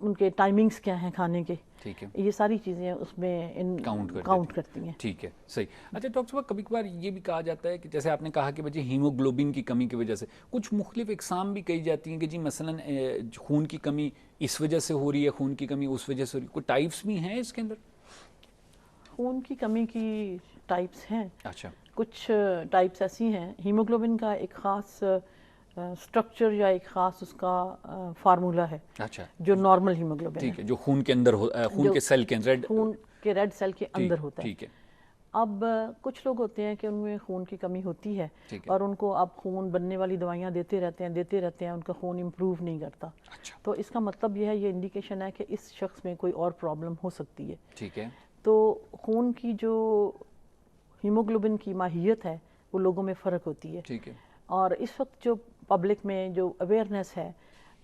ان کے ٹائمنگز کیا ہیں کھانے کے، ٹھیک ہے، یہ ساری چیزیں اس میں کاؤنٹ کرتی ہیں. ٹھیک ہے، صحیح. اچھا ڈاکٹر صاحب کبھی کبھار یہ بھی کہا جاتا ہے کہ جیسے آپ نے کہا کہ بچے ہیموگلوبن کی کمی کی وجہ سے کچھ مختلف اقسام بھی کہی جاتی ہیں کہ جی مثلاً خون کی کمی اس وجہ سے ہو رہی ہے، خون کی کمی اس وجہ سے ہو رہی ہے، کوئی ٹائپس بھی ہیں اس کے اندر؟ خون کی کمی کی ٹائپس ہیں. اچھا. کچھ ٹائپس ایسی ہیں، ہیموگلوبن کا ایک خاص اسٹرکچر یا ایک خاص اس کا فارمولا ہے. اچھا. جو نارمل ہیموگلوبن ٹھیک ہے، جو خون کے اندر خون کے سیل کے اندر، خون کے ریڈ سیل کے اندر ہوتا ہے. ٹھیک ہے. اب کچھ لوگ ہوتے ہیں کہ ان میں خون کی کمی ہوتی ہے اور ان کو اب خون بننے والی دوائیاں دیتے رہتے ہیں، ان کا خون امپروو نہیں کرتا. تو اس کا مطلب یہ ہے، یہ انڈیکیشن ہے کہ اس شخص میں کوئی اور پرابلم ہو سکتی ہے. ٹھیک ہے. تو خون کی جو ہیموگلوبن کی ماہیت ہے وہ لوگوں میں فرق ہوتی ہے. ٹھیک ہے. اور اس وقت جو پبلک میں جو اویئرنیس ہے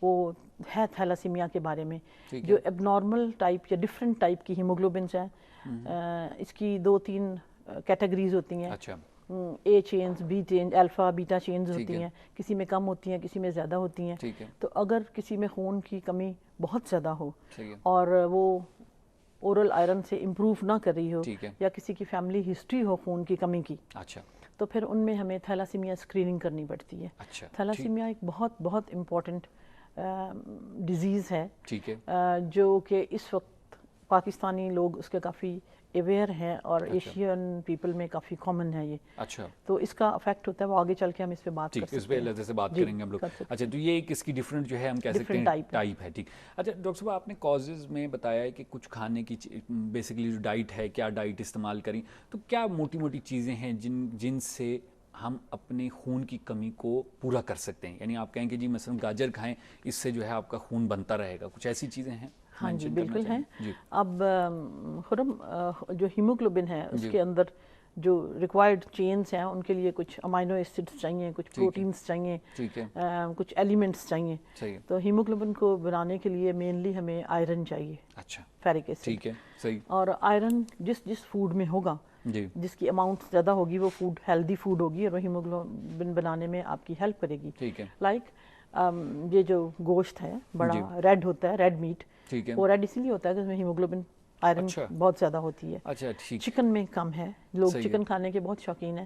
وہ ہے تھیلاسیمیا کے بارے میں، جو اب نارمل ٹائپ یا ڈفرینٹ ٹائپ کی ہیموگلوبنس ہیں. اس کی 2-3 کیٹیگریز ہوتی ہیں. اچھا. A chains, B chains, alpha beta chains ہوتی ہیں. کسی میں کم ہوتی ہیں، کسی میں زیادہ ہوتی ہیں. تو اگر کسی میں خون کی کمی بہت زیادہ ہو اور وہ اورل آئرن سے امپروو نہ کر رہی ہو یا کسی کی فیملی ہسٹری ہو خون کی کمی کی، تو پھر ان میں ہمیں تھیلاسیمیا اسکریننگ کرنی پڑتی ہے. تھیلاسیمیا ایک بہت بہت امپورٹنٹ ڈیزیز ہے جو کہ اس وقت پاکستانی لوگ اس کے کافی اویئر ہیں اور ایشین پیپل میں کافی کامن ہے یہ. اچھا. تو اس کا افیکٹ ہوتا ہے، وہ آگے چل کے ہم اس پہ بات کر سکتے ہیں. اس پہ الگ سے بات کریں گے ہم لوگ. اچھا، تو یہ ایک اس کی ڈفرینٹ جو ہے ہم کہہ سکتے ہیں ٹائپ ہے. ٹھیک. اچھا ڈاکٹر صاحب آپ نے کازز میں بتایا ہے کہ کچھ کھانے کی بیسیکلی جو ڈائٹ ہے، کیا ڈائٹ استعمال کریں، تو کیا موٹی موٹی چیزیں ہیں جن سے ہم اپنے خون کی کمی کو پورا کر سکتے ہیں؟ یعنی آپ کہیں کہ جی مثلا گاجر کھائیں، اس سے جو ہے آپ کا خون بنتا رہے گا، کچھ ایسی چیزیں ہیں؟ ہاں جی بالکل ہیں. اب خرم جو ہیموگلوبن ہے اس کے اندر جو ریکوائرڈ چینز ہیں ان کے لیے کچھ امائنو ایسڈز چاہیے، کچھ پروٹینز چاہیے، کچھ ایلیمنٹس چاہیے. تو ہیموگلوبن کو بنانے کے لیے مینلی ہمیں آئرن چاہیے. اچھا. Ferric acid. اور آئرن جس فوڈ میں ہوگا، جس کی اماؤنٹ زیادہ ہوگی، وہ فوڈ ہیلدی فوڈ ہوگی اور وہ ہیموگلوبن بنانے میں آپ کی ہیلپ کرے گی. لائک یہ جو گوشت ہے بڑا ریڈ ہوتا ہے، ریڈ میٹ، وہ ریڈ اسی لیے ہوتا ہے کہ اس میں ہیموگلوبن آئرن بہت زیادہ ہوتی ہے. چکن میں کم ہے، لوگ چکن کھانے کے بہت شوقین ہیں،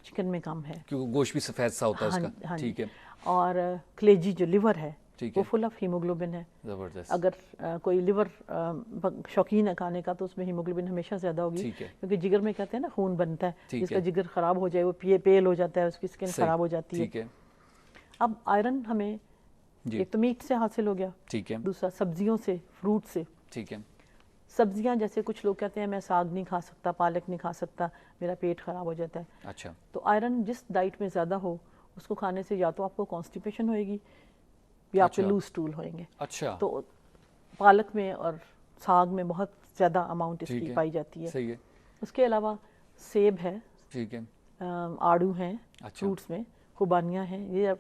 چکن میں کم ہے کیونکہ گوشت بھی سفید سا ہوتا ہے اس کا. ٹھیک ہے. اور کلیجی جو لیور ہے وہ فل آف ہیموگلوبن ہے. اگر کوئی لیور شوقین ہے کھانے کا تو اس میں ہیموگلوبن ہمیشہ زیادہ ہوگی، کیونکہ جگر میں کہتے ہیں نا خون بنتا ہے، جس کا جگر خراب ہو جائے وہ پیل ہو جاتا ہے، اس کی اسکن خراب ہو جاتی ہے. اب آئرن ہمیں ایک تو میٹ سے حاصل ہو گیا، دوسرا سبزیوں سے، فروٹ سے. سبزیاں جیسے کچھ لوگ کہتے ہیں میں ساگ نہیں کھا سکتا، پالک نہیں کھا سکتا، میرا پیٹ خراب ہو جاتا ہے. اچھا. تو آئرن جس ڈائٹ میں زیادہ ہو اس کو کھانے سے یا تو آپ کو کانسٹیپیشن ہوئے گی یا آپ کے لوز اسٹول ہوئیں گے. اچھا. تو پالک میں اور ساگ میں بہت زیادہ اماؤنٹ اس کی پائی جاتی ہے. صحیح ہے. اس کے علاوہ سیب ہے، ٹھیک ہے، آڑو ہیں، فروٹس میں خوبانیاں ہیں، یہ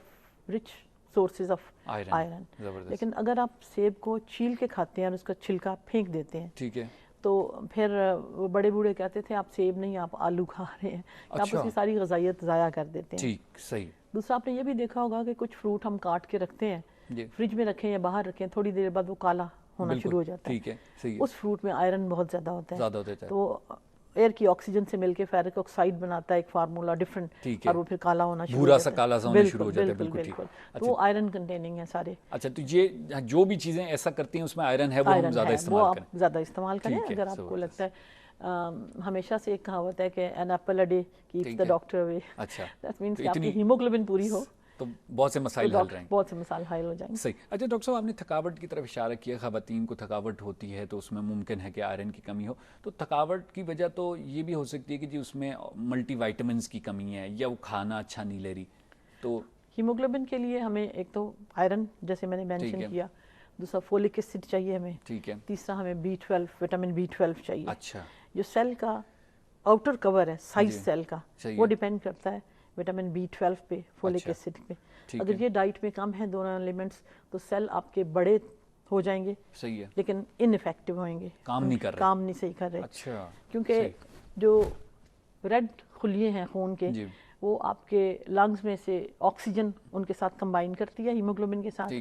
رچ سورسز آف آئرن. لیکن اگر آپ سیب کو چھیل کے کھاتے ہیں اور اس کا چھلکا پھینک دیتے ہیں، ٹھیک ہے، تو پھر وہ بڑے بوڑھے کہتے تھے آپ سیب نہیں آپ آلو کھا رہے ہیں، آپ اس کی ساری غذائیت ضائع کر دیتے ہیں. ٹھیک، صحیح. دوسرا آپ نے یہ بھی دیکھا ہوگا کہ کچھ فروٹ ہم کاٹ کے رکھتے ہیں، فریج میں رکھیں یا باہر رکھیں، تھوڑی دیر بعد وہ کالا ہونا شروع ہو جاتا ہے. اس فروٹ میں آئرن بہت زیادہ ہوتا ہے، تو ایئر کی آکسیجن سے مل کے فیرک آکسائڈ بناتا ہے ایک فارمولا ڈفرنٹ، اور وہ پھر کالا ہونا شروع ہو جاتا ہے، بھورا سا کالا سا ہونا شروع ہو جاتا ہے. بالکل بالکل. تو وہ آئرن کنٹیننگ ہے سارے. اچھا، تو یہ جو بھی چیزیں ایسا کرتی ہیں اس میں آئرن ہے، وہ ہم زیادہ استعمال کریں. زیادہ استعمال کریں. اگر آپ کو لگتا ہے، ہمیشہ سے ایک کہاوت ہے کہ an apple a day keeps the doctor away. اچھا، دیٹ مینس کہ آپ کی ہیموگلوبن پوری ہو تو بہت سے مسائل حل رہیں گے. بہت سے مسائل حل ہو جائیں گے. صحیح. اچھا ڈاکٹر صاحب، آپ نے تھکاوٹ کی طرف اشارہ کیا. خواتین کو تھکاوٹ ہوتی ہے تو اس میں ممکن ہے کہ آئرن کی کمی ہو. تو تھکاوٹ کی وجہ تو یہ بھی ہو سکتی ہے کہ جی اس میں ملٹی وائٹامنس کی کمی ہے یا وہ کھانا اچھا نہیں لے رہی. تو ہیموگلوبن کے لیے ہمیں ایک تو آئرن جیسے میں نے مینشن کیا، دوسرا فولک ایسڈ چاہیے ہمیں، ٹھیک ہے، تیسرا ہمیں B12 وٹامن B12 چاہیے. اچھا. جو سیل کا آؤٹر کور ہے سائز سیل کا، وہ ڈیپینڈ کرتا ہے وٹامن B12 پہ، فولک ایسڈ پہ. اگر یہ ڈائٹ میں کم ہیں دونوں ایلیمنٹس تو سیل آپ کے بڑے ہو جائیں گے، صحیح ہے، لیکن ان افیکٹو ہوئیں گے، کام نہیں صحیح کر رہے. اچھا. کیونکہ جو ریڈ خلیے ہیں خون کے، وہ آپ کے لنگز میں سے آکسیجن ان کے ساتھ کمبائن کرتی ہے ہیموگلوبن کے ساتھ،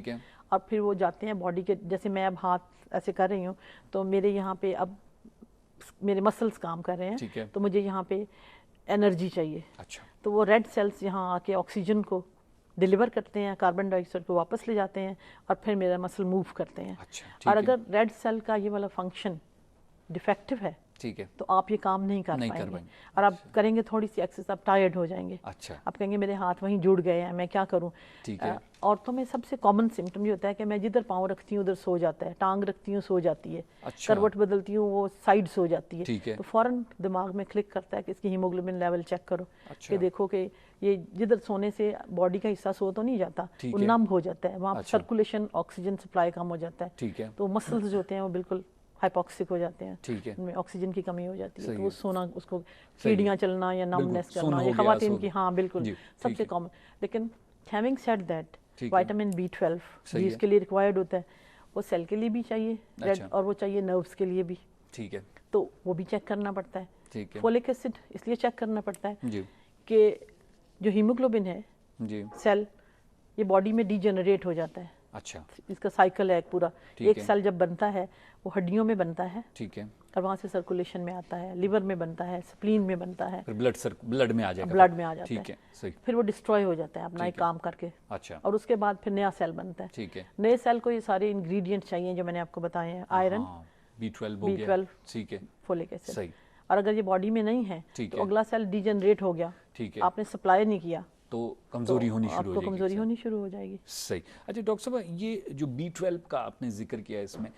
اور پھر وہ جاتے ہیں باڈی کے, جیسے میں اب ہاتھ ایسے کر رہی ہوں تو میرے یہاں پہ اب میرے مسلس کام کر رہے ہیں, تو مجھے یہاں پہ انرجی چاہیے. اچھا, تو وہ ریڈ سیلز یہاں آ کے آکسیجن کو ڈیلیور کرتے ہیں, کاربن ڈائی آکسائڈ کو واپس لے جاتے ہیں اور پھر میرا مسل موو کرتے ہیں. اور اگر ریڈ سیل کا یہ والا فنکشن ڈیفیکٹو ہے ٹھیک ہے, تو آپ یہ کام نہیں کر پائیں گے, اور آپ کریں گے تھوڑی سی ایکسرسائز, آپ ٹائرڈ ہو جائیں گے. اچھا, آپ کہیں گے میرے ہاتھ وہیں جڑ گئے ہیں, میں کیا کروں. عورتوں میں سب سے کامن سمٹم یہ ہوتا ہے کہ میں جدھر پاؤں رکھتی ہوں ادھر سو جاتا ہے, ٹانگ رکھتی ہوں سو جاتی ہے, کروٹ بدلتی ہوں وہ سائڈ سو جاتی ہے. تو فوراً دماغ میں کلک کرتا ہے کہ اس کی ہیموگلوبن لیول چیک کرو, کہ دیکھو کہ یہ جدھر سونے سے باڈی کا حصہ سو تو نہیں جاتا, وہ نم ہو جاتا ہے, وہاں سرکولیشن آکسیجن سپلائی کم ہو جاتا ہے. تو مسلز جو ہوتے ہیں وہ بالکل ہائپوکسک ہو جاتے ہیں, ان میں آکسیجن کی کمی ہو جاتی ہے, تو وہ سونا, اس کو کیڑیاں چلنا یا نمنس کرنا, یہ خواتین کی ہاں بالکل سب سے کامن. لیکن having said that, vitamin B12 بھی اس کے لیے ریکوائرڈ ہوتا ہے, وہ سیل کے لیے بھی چاہیے ریڈ, اور وہ چاہیے نروز کے لیے بھی. ٹھیک ہے, تو وہ بھی چیک کرنا پڑتا ہے. فولک ایسڈ اس لیے چیک کرنا پڑتا ہے کہ جو ہیموگلوبن ہے سیل, یہ باڈی میں ڈی جنریٹ ہو جاتا ہے. اچھا, اس کا سائیکل ہے ایک پورا. ایک سیل جب بنتا ہے وہ ہڈیوں میں بنتا ہے, ٹھیک ہے, اور وہاں سے سرکولیشن میں آتا ہے, لیور میں بنتا ہے, سپلین میں بنتا ہے, بلڈ میں آ جاتا ہے, بلڈ میں آ جاتا ہے, پھر وہ ڈسٹروائے ہو جاتا ہے اپنا ایک کام کر کے. اچھا, اور اس کے بعد پھر نیا سیل بنتا ہے. ٹھیک ہے, نئے سیل کو یہ سارے انگریڈینٹ چاہیے جو میں نے آپ کو بتائے ہیں, آئرن, B12 ٹھیک ہے, فولک ایسڈ. صحیح. اور اگر یہ باڈی میں نہیں ہے تو اگلا سیل ڈی جنریٹ ہو گیا, آپ نے سپلائی نہیں کیا تو کمزوری ہونی شروع ہو جائے گی. کمزوری ہونی شروع ہو جائے گی. صحیح. اچھا ڈاکٹر صاحب, یہ جو B12 کا آپ نے ذکر کیا اس میں,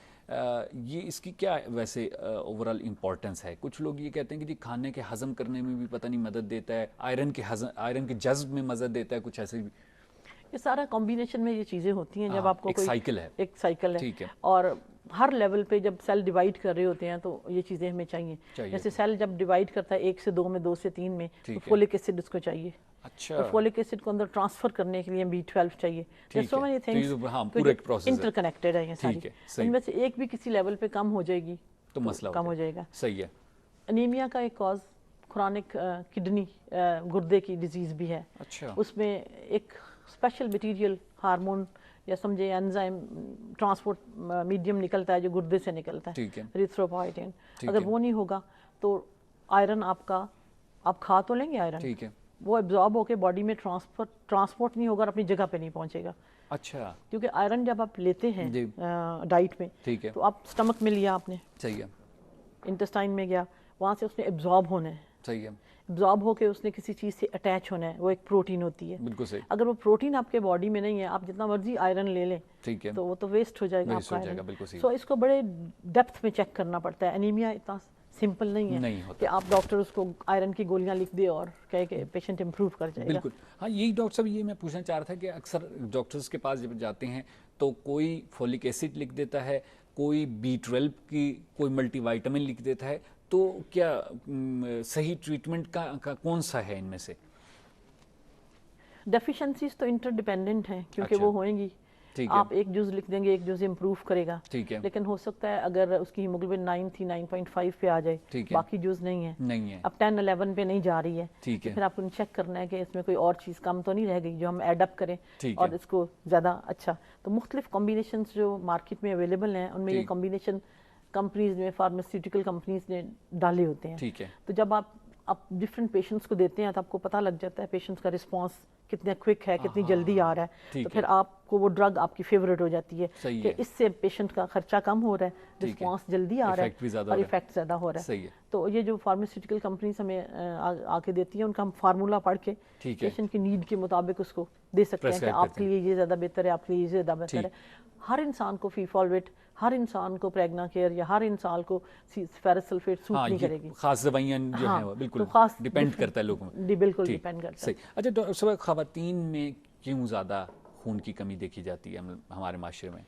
یہ اس کی کیا ویسے اوور آل امپورٹنس ہے؟ کچھ لوگ یہ کہتے ہیں کہ جی کھانے کے ہضم کرنے میں بھی پتہ نہیں مدد دیتا ہے, آئرن کے جذب میں مدد دیتا ہے, کچھ ایسے بھی. یہ سارا کمبینیشن میں یہ چیزیں ہوتی ہیں جب آپ کو ایک سائیکل ہے, ایک سائیکل ہے, اور ہر لیول پہ جب سیل ڈیوائڈ کر رہے ہوتے ہیں تو یہ چیزیں ہمیں چاہیے. جیسے سیل جب ڈیوائڈ کرتا ہے 1 سے 2 میں, 2 سے 3 میں, تو فولک ایسڈ اس کو چاہیے. اچھا, فولک ایسڈ کو اندر ٹرانسفر کرنے کے لیے B12 چاہیے. So many things interconnected ہیں یہ ساری. ان میں سے ایک بھی کسی لیول پہ کم ہو جائے گی تو مسئلہ کم ہو جائے گا. صحیح ہے. انیمیا کا ایک کاز کرونک کڈنی, گردے کی ڈیزیز بھی ہے. اچھا, اس میں ایک اسپیشل مٹیریل ہارمون یا سمجھے انزائم ٹرانسپورٹ میڈیم نکلتا ہے جو گردے سے نکلتا ہے, ایریتھروپوئیٹن. اگر وہ نہیں ہوگا تو آئرن آپ کھا تو لیں گے آئرن, ٹھیک ہے, وہ ایبزارب ہو کے باڈی میں ٹرانسپورٹ نہیں ہوگا اور اپنی جگہ پہ نہیں پہنچے گا. اچھا, کیونکہ آئرن جب آپ لیتے ہیں ڈائٹ میں, تو آپ اسٹمک میں لیا آپ نے, صحیح ہے, انٹسٹائن میں گیا, وہاں سے اس نے ایبزارب ہونا ہے, صحیح ہے, ایبزارب ہو کے اس نے کسی چیز سے اٹیچ ہونا ہے, وہ ایک پروٹین ہوتی ہے. بالکل صحیح. اگر وہ پروٹین آپ کے باڈی میں نہیں ہے, آپ جتنا مرضی آئرن لے لیں, ٹھیک ہے, تو وہ تو ویسٹ ہو جائے گا آپ کا آئرن. سو اس کو بڑے ڈیپتھ میں چیک کرنا پڑتا ہے. انیمیا اتنا سمپل نہیں ہے کہ آپ ڈاکٹر اس کو آئرن کی گولیاں لکھ دے اور کہے کہ پیشنٹ امپروو کر جائے گا. بالکل, ہاں یہی ڈاکٹر صاحب یہ میں پوچھنا چاہ رہا تھا کہ اکثر ڈاکٹرز کے پاس جب جاتے ہیں تو کوئی فولک ایسڈ لکھ دیتا ہے, کوئی B12 کی کوئی ملٹی وائٹامن لکھ دیتا ہے, تو کیا صحیح ٹریٹمنٹ کا کون سا ہے ان میں سے؟ ڈیفیشنسیز تو انٹر ڈیپینڈنٹ ہیں کیونکہ وہ ہوئیں گی. آپ ایک جز لکھ دیں گے, ایک جز امپروو کرے گا, لیکن ہو سکتا ہے اگر اس کی ہیموگلوبن 9 تھی 9.5 پہ آ جائے, باقی جز نہیں ہے, اب 10-11 پہ نہیں جا رہی ہے, پھر آپ کو چیک کرنا ہے کہ اس میں کوئی اور چیز کم تو نہیں رہ گئی جو ہم ایڈ اپ کریں اور اس کو زیادہ اچھا. تو مختلف کمبینیشنز جو مارکیٹ میں اویلیبل ہیں ان میں یہ کمبینیشن کمپنیز میں, فارماسیوٹیکل کمپنیز نے ڈالے ہوتے ہیں. تو جب آپ ڈفرینٹ پیشنٹس کو دیتے ہیں تو آپ کو پتہ لگ جاتا ہے پیشنٹس کا رسپانس کتنا کوئک ہے, کتنی جلدی آ رہا ہے, تو پھر آپ کو وہ ڈرگ آپ کی فیوریٹ ہو جاتی ہے کہ اس سے پیشنٹ کا خرچہ کم ہو رہا ہے, رسپانس جلدی آ رہا ہے اور ایفیکٹ زیادہ ہو رہا ہے. تو یہ جو فارماسیوٹیکل کمپنیز ہمیں آ کے دیتی ہیں ان کا ہم فارمولا پڑھ کے پیشنٹ کی نیڈ کے مطابق اس کو دے سکتے ہیں کہ آپ کے لیے یہ زیادہ بہتر ہے, آپ کے لیے یہ زیادہ بہتر ہے. ہر انسان کو فیفالویٹ, ہر انسان کو پریگنا کیئر یا ہر انسان کو فیرس سلفیٹ سوٹ نہیں کرے گی. خاص دوائیاں جو ہیں وہ بالکل ڈیپینڈ کرتا ہے لوگوں میں. بالکل ڈیپینڈ کرتا ہے. اچھا ڈاکٹر صاحب, خواتین میں کیوں زیادہ خون کی کمی دیکھی جاتی ہے ہمارے معاشرے میں؟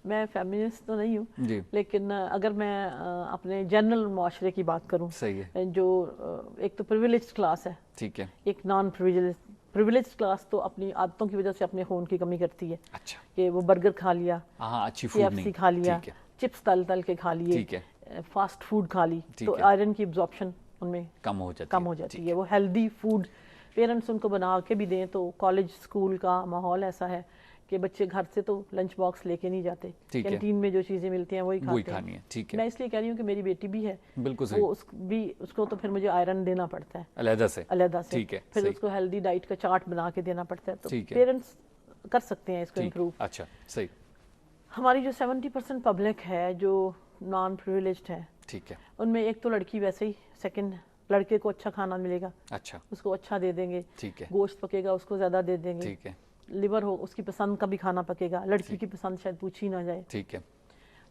میں فیمنسٹ تو نہیں ہوں, لیکن اگر میں اپنے جنرل معاشرے کی بات کروں, جو ایک تو پریویلیجڈ کلاس ہے, ٹھیک ہے, ایک نان پریویلیجڈ کلاس تو اپنی عادتوں کی وجہ سے اپنے خون کی کمی کرتی ہے. اچھا, کہ وہ برگر کھا لیا, KFC کھا لیا, چپس تل کے کھا لیے, فاسٹ فوڈ کھا لی, تو آئرن کی ایبزارپشن ان میں کم ہو جاتی ہے. وہ ہیلدی فوڈ پیرنٹس ان کو بنا کے بھی دیں تو کالج اسکول کا ماحول ایسا ہے کہ بچے گھر سے تو لنچ باکس لے کے نہیں جاتے, کینٹین میں جو چیزیں ملتی ہیں وہی کھاتے ہیں. ٹھیک ہے, میں اس لیے کہہ رہی ہوں کہ میری بیٹی بھی ہے, بالکل وہ اس کو تو پھر مجھے آئرن دینا پڑتا ہے علیحدہ سے, پھر اس کو ہیلدی ڈائٹ کا چارٹ بنا کے دینا پڑتا ہے. تو پیرنٹس کر سکتے ہیں اس کو امپروو. اچھا صحیح. ہماری جو 70% پبلک ہے جو نان پریویلیجڈ ہے, ٹھیک ہے, ان میں ایک تو لڑکی ویسے ہی, سیکنڈ لڑکے کو اچھا کھانا ملے گا, اچھا اس کو اچھا دے دیں گے, ٹھیک ہے, گوشت پکے گا اس کو زیادہ دے دیں گے, ٹھیک ہے, لیور ہو اس کی پسند کا بھی کھانا پکے گا, لڑکی کی پسند شاید پوچھی نہ جائے, ٹھیک ہے.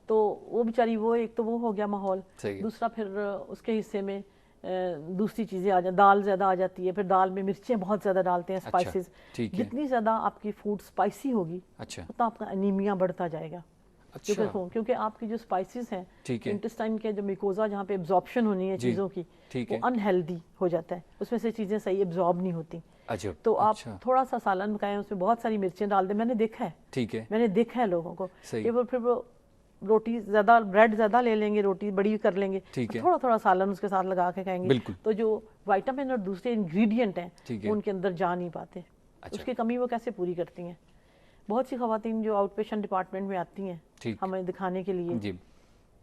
تو وہ بیچاری وہ ایک تو وہ ہو گیا ماحول. دوسرا پھر اس کے حصے میں دوسری چیزیں آ جائیں, دال زیادہ آ جاتی ہے, پھر دال میں مرچیں بہت زیادہ ڈالتے ہیں, اسپائسز. جتنی زیادہ آپ کی فوڈ اسپائسی ہوگی اتنا آپ کا انیمیا بڑھتا جائے گا. کیونکہ آپ کی جو اسپائسز ہیں انٹسٹائن کے جو میکوزا جہاں پہ ایبزارپشن ہونی ہے چیزوں کی, وہ انہیلدی ہو جاتا ہے, اس میں سے چیزیں صحیح ایبزارب نہیں ہوتی. تو آپ تھوڑا سا سالن پکائیں, اس میں بہت ساری مرچیں ڈال دیں. میں نے دیکھا ہے لوگوں کو کہ وہ پھر وہ روٹی زیادہ, بریڈ زیادہ لے لیں گے, روٹی بڑی کر لیں گے, تھوڑا تھوڑا سالن اس کے ساتھ لگا کے کھائیں گے, تو جو وائٹامن اور دوسرے انگریڈینٹ ہیں وہ ان کے اندر جا نہیں پاتے. اس کی کمی وہ کیسے پوری کرتی ہیں؟ بہت سی خواتین جو آؤٹ پیشنٹ ڈپارٹمنٹ میں آتی ہیں ہمیں دکھانے کے لیے,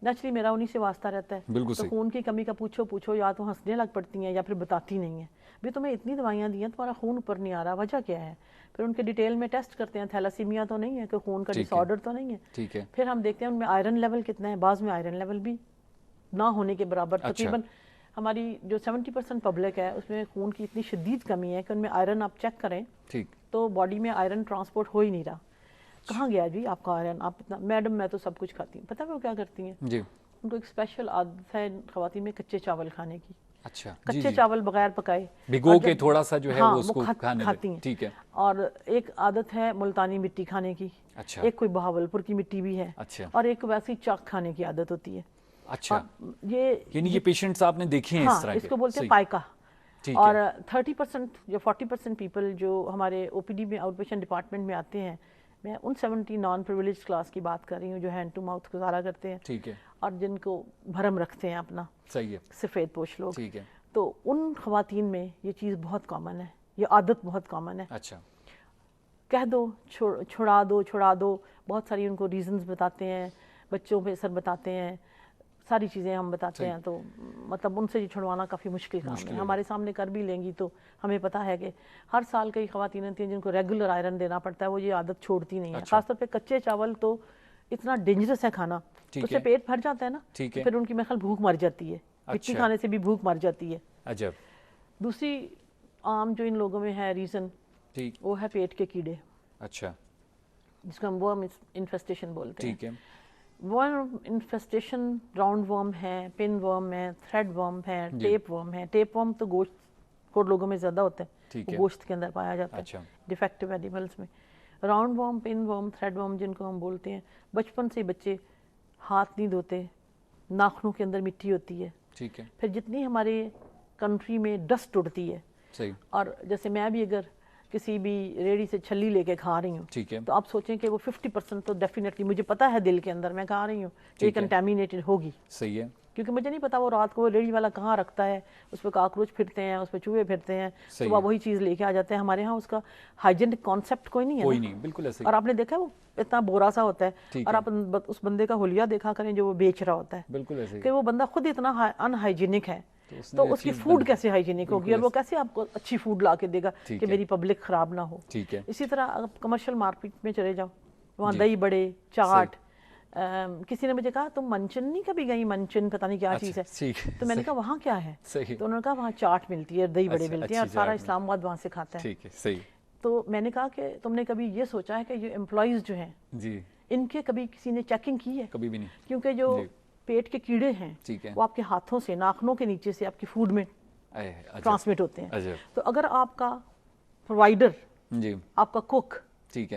نیچرلی میرا انہی سے واسطہ رہتا ہے, تو خون کی کمی کا پوچھو یا تو ہنسنے لگ پڑتی ہیں یا پھر بتاتی نہیں ہیں, بھی تمہیں اتنی دوائیاں دی ہیں تمہارا خون اوپر نہیں آ رہا, وجہ کیا ہے؟ پھر ان کے ڈیٹیل میں ٹیسٹ کرتے ہیں, تھیلاسیمیا تو نہیں ہے, کہ خون کا ڈس آرڈر تو نہیں ہے. پھر ہم دیکھتے ہیں ان میں آئرن لیول کتنا ہے, بعض میں آئرن لیول بھی نہ ہونے کے برابر. تقریباً ہماری جو 70% پبلک ہے اس میں خون کی اتنی شدید کمی ہے کہ ان میں آئرن آپ چیک کریں تو باڈی میں آئرن ٹرانسپورٹ ہو ہی نہیں رہا. کہاں گیا جی آپ کا آئرن؟ آپ اتنا, میڈم میں تو سب کچھ کھاتی ہوں. پتہ ہے وہ کیا کرتی ہیں؟ ان کو ایک اسپیشل عادت ہے خواتین میں کچے چاول کھانے کی. کچے چاول بغیر پکائے بھگو کے تھوڑا سا جو ہے وہ اس کو کھاتی ہیں. ٹھیک ہے. اور ایک عادت ہے ملتانی مٹی کھانے کی, ایک کوئی بہاولپور کی مٹی بھی ہے, اور ایک ویسی چاک کھانے کی عادت ہوتی ہے. اچھا, یعنی یہ پیشنٹس آپ نے دیکھے ہیں اس طرح کے؟ اس کو بولتے ہیں پائکا. اور 30% جو 40% پیپل جو ہمارے او پی ڈی میں آؤٹ پیشنٹ ڈپارٹمنٹ میں آتے ہیں, میں ان 70 نان پریویلیج کلاس کی بات کر رہی ہوں جو ہینڈ ٹو ماؤتھ گزارا کرتے ہیں, ٹھیک ہے, اور جن کو بھرم رکھتے ہیں اپنا, صحیح ہے, سفید پوش لوگ. ٹھیک ہے. تو ان خواتین میں یہ چیز بہت کامن ہے, یہ عادت بہت کامن ہے. اچھا, کہہ دو چھڑا دو, بہت ساری ان کو ریزنز بتاتے ہیں, بچوں پہ اثر بتاتے ہیں, ساری چیزیں ہم بتاتے ہیں. تو مطلب ان سے یہ چھڑوانا کافی مشکل کام ہے. ہمارے سامنے کر بھی لیں گی تو ہمیں پتہ ہے کہ ہر سال کئی خواتین ہوتی ہیں جن کو ریگولر آئرن دینا پڑتا ہے, وہ یہ عادت چھوڑتی نہیں ہے. خاص طور پہ کچے چاول تو اتنا ڈینجرس ہے کھانا, اس سے پیٹ بھر جاتا ہے نا, پھر ان کی میں خیال بھوک مر جاتی ہے, مٹی کھانے سے بھی بھوک مر جاتی ہے. عجب. دوسری عام جو ان لوگوں میں ہے ریزن, وہ ہے پیٹ کے کیڑے. اچھا, جس کو ہم ورم انفیسٹیشن بولتے ہیں. ٹھیک ہے. ورم انفیسٹیشن راؤنڈ ورم ہے, پن ورم ہے, تھریڈ ورم ہے, ٹیپ ورم ہے. ٹیپ ورم تو گوشت خور لوگوں میں زیادہ ہوتا ہے, وہ گوشت کے اندر پایا جاتا ہے ڈیفیکٹو اینیملز میں. راؤنڈ ورم, پن ورم, تھریڈ ورم جن کو ہم بولتے ہیں, بچپن سے بچے ہاتھ نہیں دھوتے, ناخنوں کے اندر مٹی ہوتی ہے. ٹھیک ہے. پھر جتنی ہمارے کنٹری میں ڈسٹ اڑتی ہے, صحیح, اور جیسے میں بھی اگر کسی بھی ریڑھی سے چھلی لے کے کھا رہی ہوں, ٹھیک ہے, تو آپ سوچیں کہ وہ 50% تو ڈیفینیٹلی مجھے پتا ہے دل کے اندر میں کھا رہی ہوں یہ کنٹامینیٹڈ ہوگی. صحیح ہے, کیونکہ مجھے نہیں پتا وہ رات کو ریڑھی والا کہاں رکھتا ہے, اس پہ کاکروچ پھرتے ہیں, اس پہ چوہے پھرتے ہیں, صبح وہی چیز لے کے آ جاتے ہیں. ہمارے ہاں اس کا ہائیجینک کانسیپٹ کوئی نہیں ہے, کوئی نہیں, بالکل ایسے. اور آپ نے دیکھا وہ اتنا بورا سا ہوتا ہے, اور آپ اس بندے کا حلیہ دیکھا کریں جو وہ بیچ رہا ہوتا ہے, بالکل ایسے, کہ وہ بندہ خود اتنا ان ہائیجینک ہے, تو اس کی فوڈ کیسے ہائیجینک ہوگی, اور وہ کیسے آپ کو اچھی فوڈ لا کے دے گا کہ میری پبلک خراب نہ ہو. اسی طرح آپ کمرشل مارکیٹ میں چلے جاؤ, وہاں دہی بڑے, چاٹ. کسی نے مجھے کہا تم منچن نہیں کبھی گئی, منچن پتہ نہیں کیا چیز ہے, تو میں نے کہا وہاں کیا ہے, تو انہوں نے کہا وہاں چاٹ ملتی ہے, دہی بڑے ملتے ہیں, اور سارا اسلام آباد وہاں سے کھاتا ہے. تو میں نے کہا کہ تم نے کبھی یہ سوچا ہے کہ یہ امپلائیز جو ہیں ان کے کبھی کسی نے چیکنگ کی ہے؟ کبھی بھی نہیں. کیونکہ جو پیٹ کے کیڑے ہیں وہ آپ کے ہاتھوں سے, ناخنوں کے نیچے سے آپ کی فوڈ میں ٹرانسمٹ ہوتے ہیں. تو اگر آپ کا پرووائڈر, آپ کا کوک,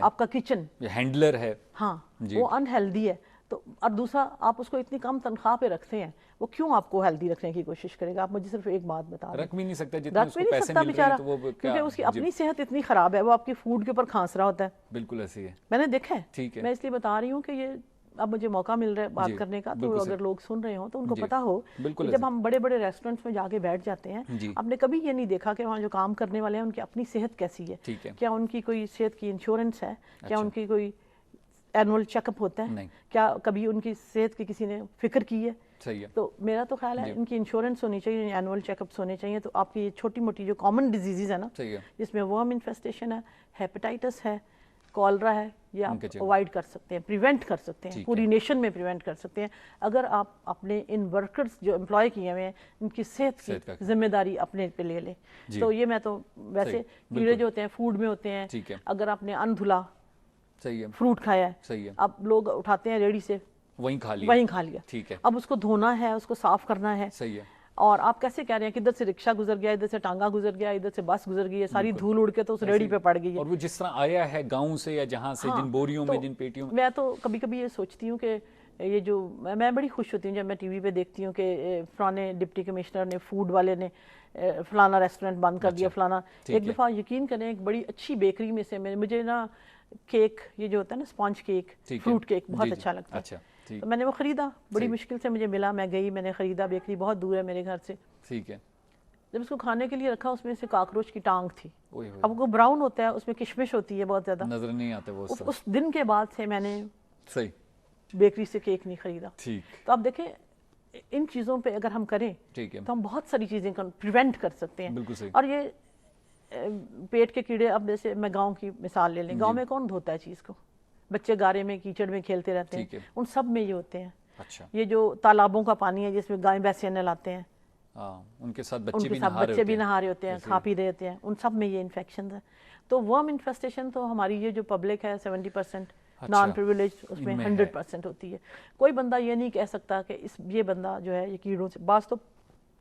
آپ کا کچن ہینڈلر ہے, ہاں, وہ انہیلدی ہے, تو اور دوسرا آپ اس کو اتنی کم تنخواہ پہ رکھتے ہیں, وہ کیوں آپ کو ہیلدی رکھنے کی کوشش کرے گا؟ آپ مجھے صرف ایک بات بتا رہے ہیں, رکھ بھی نہیں سکتا جتنا اس کو پیسے مل رہے ہیں, تو وہ کیونکہ اس کی اپنی صحت اتنی خراب ہے, وہ آپ کی فوڈ کے اوپر کھانس رہا ہوتا ہے. بالکل ایسی ہے, میں نے دیکھا ہے. میں اس لیے بتا رہی ہوں کہ یہ اب مجھے موقع مل رہا ہے بات کرنے کا، تو اگر لوگ سن رہے ہوں تو ان کو پتا ہو کہ جب ہم بڑے بڑے ریسٹورینٹس میں جا کے بیٹھ جاتے ہیں، آپ نے کبھی یہ نہیں دیکھا کہ وہاں جو کام کرنے والے ہیں ان کی اپنی صحت کیسی ہے، کیا ان کی کوئی صحت کی انشورنس ہے، کیا ان کی کوئی اینول چیک اپ ہوتا ہے، کیا کبھی ان کی صحت کی کسی نے فکر کی ہے؟ تو میرا تو خیال ہے ان کی انشورنس ہونی چاہیے، اینول چیک اپس ہونے چاہیے، تو آپ کی چھوٹی موٹی جو کامن ڈیزیزز ہیں نا، جس میں ورم انفیسٹیشن ہے، ہیپیٹائٹس ہے، کالرا ہے، یہ آپ اوائڈ کر سکتے ہیں، پریونٹ کر سکتے ہیں، پوری نیشن میں پریونٹ کر سکتے ہیں اگر آپ اپنے ان ورکرز جو امپلائی کیے ہوئے ہیں ان کی صحت کی ذمہ داری اپنے پہ لے لیں۔ تو یہ میں تو ویسے کیڑے جو ہوتے ہیں فوڈ میں ہوتے ہیں، اگر آپ نے اندھلا فروٹ کھایا ہے، اب لوگ اٹھاتے ہیں ریڑھی سے وہیں کھا لیا، اب اس کو دھونا ہے، اس کو صاف کرنا ہے، اور آپ کیسے کہہ رہے ہیں کہ ادھر سے رکشہ گزر گیا، ادھر سے ٹانگا گزر گیا، ادھر سے بس گزر گئی ہے، ساری دھول اڑ کے تو اس ریڑھی پہ پڑ گئی ہے، اور وہ جس طرح آیا ہے گاؤں سے یا جہاں سے، جن بوریوں میں، جن پیٹیوں میں۔ میں تو کبھی کبھی یہ سوچتی ہوں کہ یہ جو میں بڑی خوش ہوتی ہوں جب میں ٹی وی پہ دیکھتی ہوں کہ فلانے ڈپٹی کمشنر نے، فوڈ والے نے فلانا ریسٹورنٹ بند کر دیا، فلانا۔ ایک دفعہ یقین کریں ایک بڑی اچھی بیکری میں سے مجھے نا کیک، یہ جو ہوتا ہے نا اسپانج کیک، فروٹ کیک بہت اچھا لگتا ہے، تو میں نے وہ خریدا، بڑی مشکل سے مجھے ملا، میں گئی، میں نے خریدا، بیکری بہت دور ہے میرے گھر سے، جب اس کو کھانے کے لیے رکھا اس میں سے کاکروچ کی ٹانگ تھی، اب وہ براؤن ہوتا ہے، اس میں کشمش ہوتی ہے بہت زیادہ، نظر نہیں آتے وہ۔ اس دن کے بعد سے میں نے بیکری سے کیک نہیں خریدا۔ تو اب دیکھیں ان چیزوں پہ اگر ہم کریں تو ہم بہت ساری چیزیں پریونٹ کر سکتے ہیں، اور یہ پیٹ کے کیڑے، اب جیسے میں گاؤں کی مثال لے لیں، گاؤں میں کون دھوتا ہے چیز کو؟ بچے گارے میں کیچڑ میں کھیلتے رہتے ہیں، ان سب میں یہ ہوتے ہیں۔ یہ جو تالابوں کا پانی ہے جس میں گائے بھینسیں نہلاتے ہیں، ان کے ساتھ بچے بھی نہا رہے ہوتے ہیں، کھا پی رہے ہوتے ہیں، ان سب میں یہ انفیکشنز ہیں۔ تو ورم انفیسٹیشن تو ہماری یہ جو پبلک ہے 70% نان پریویلیج، اس میں 100% ہوتی ہے۔ کوئی بندہ یہ نہیں کہہ سکتا کہ یہ بندہ جو ہے یہ کیڑوں سے، بعض تو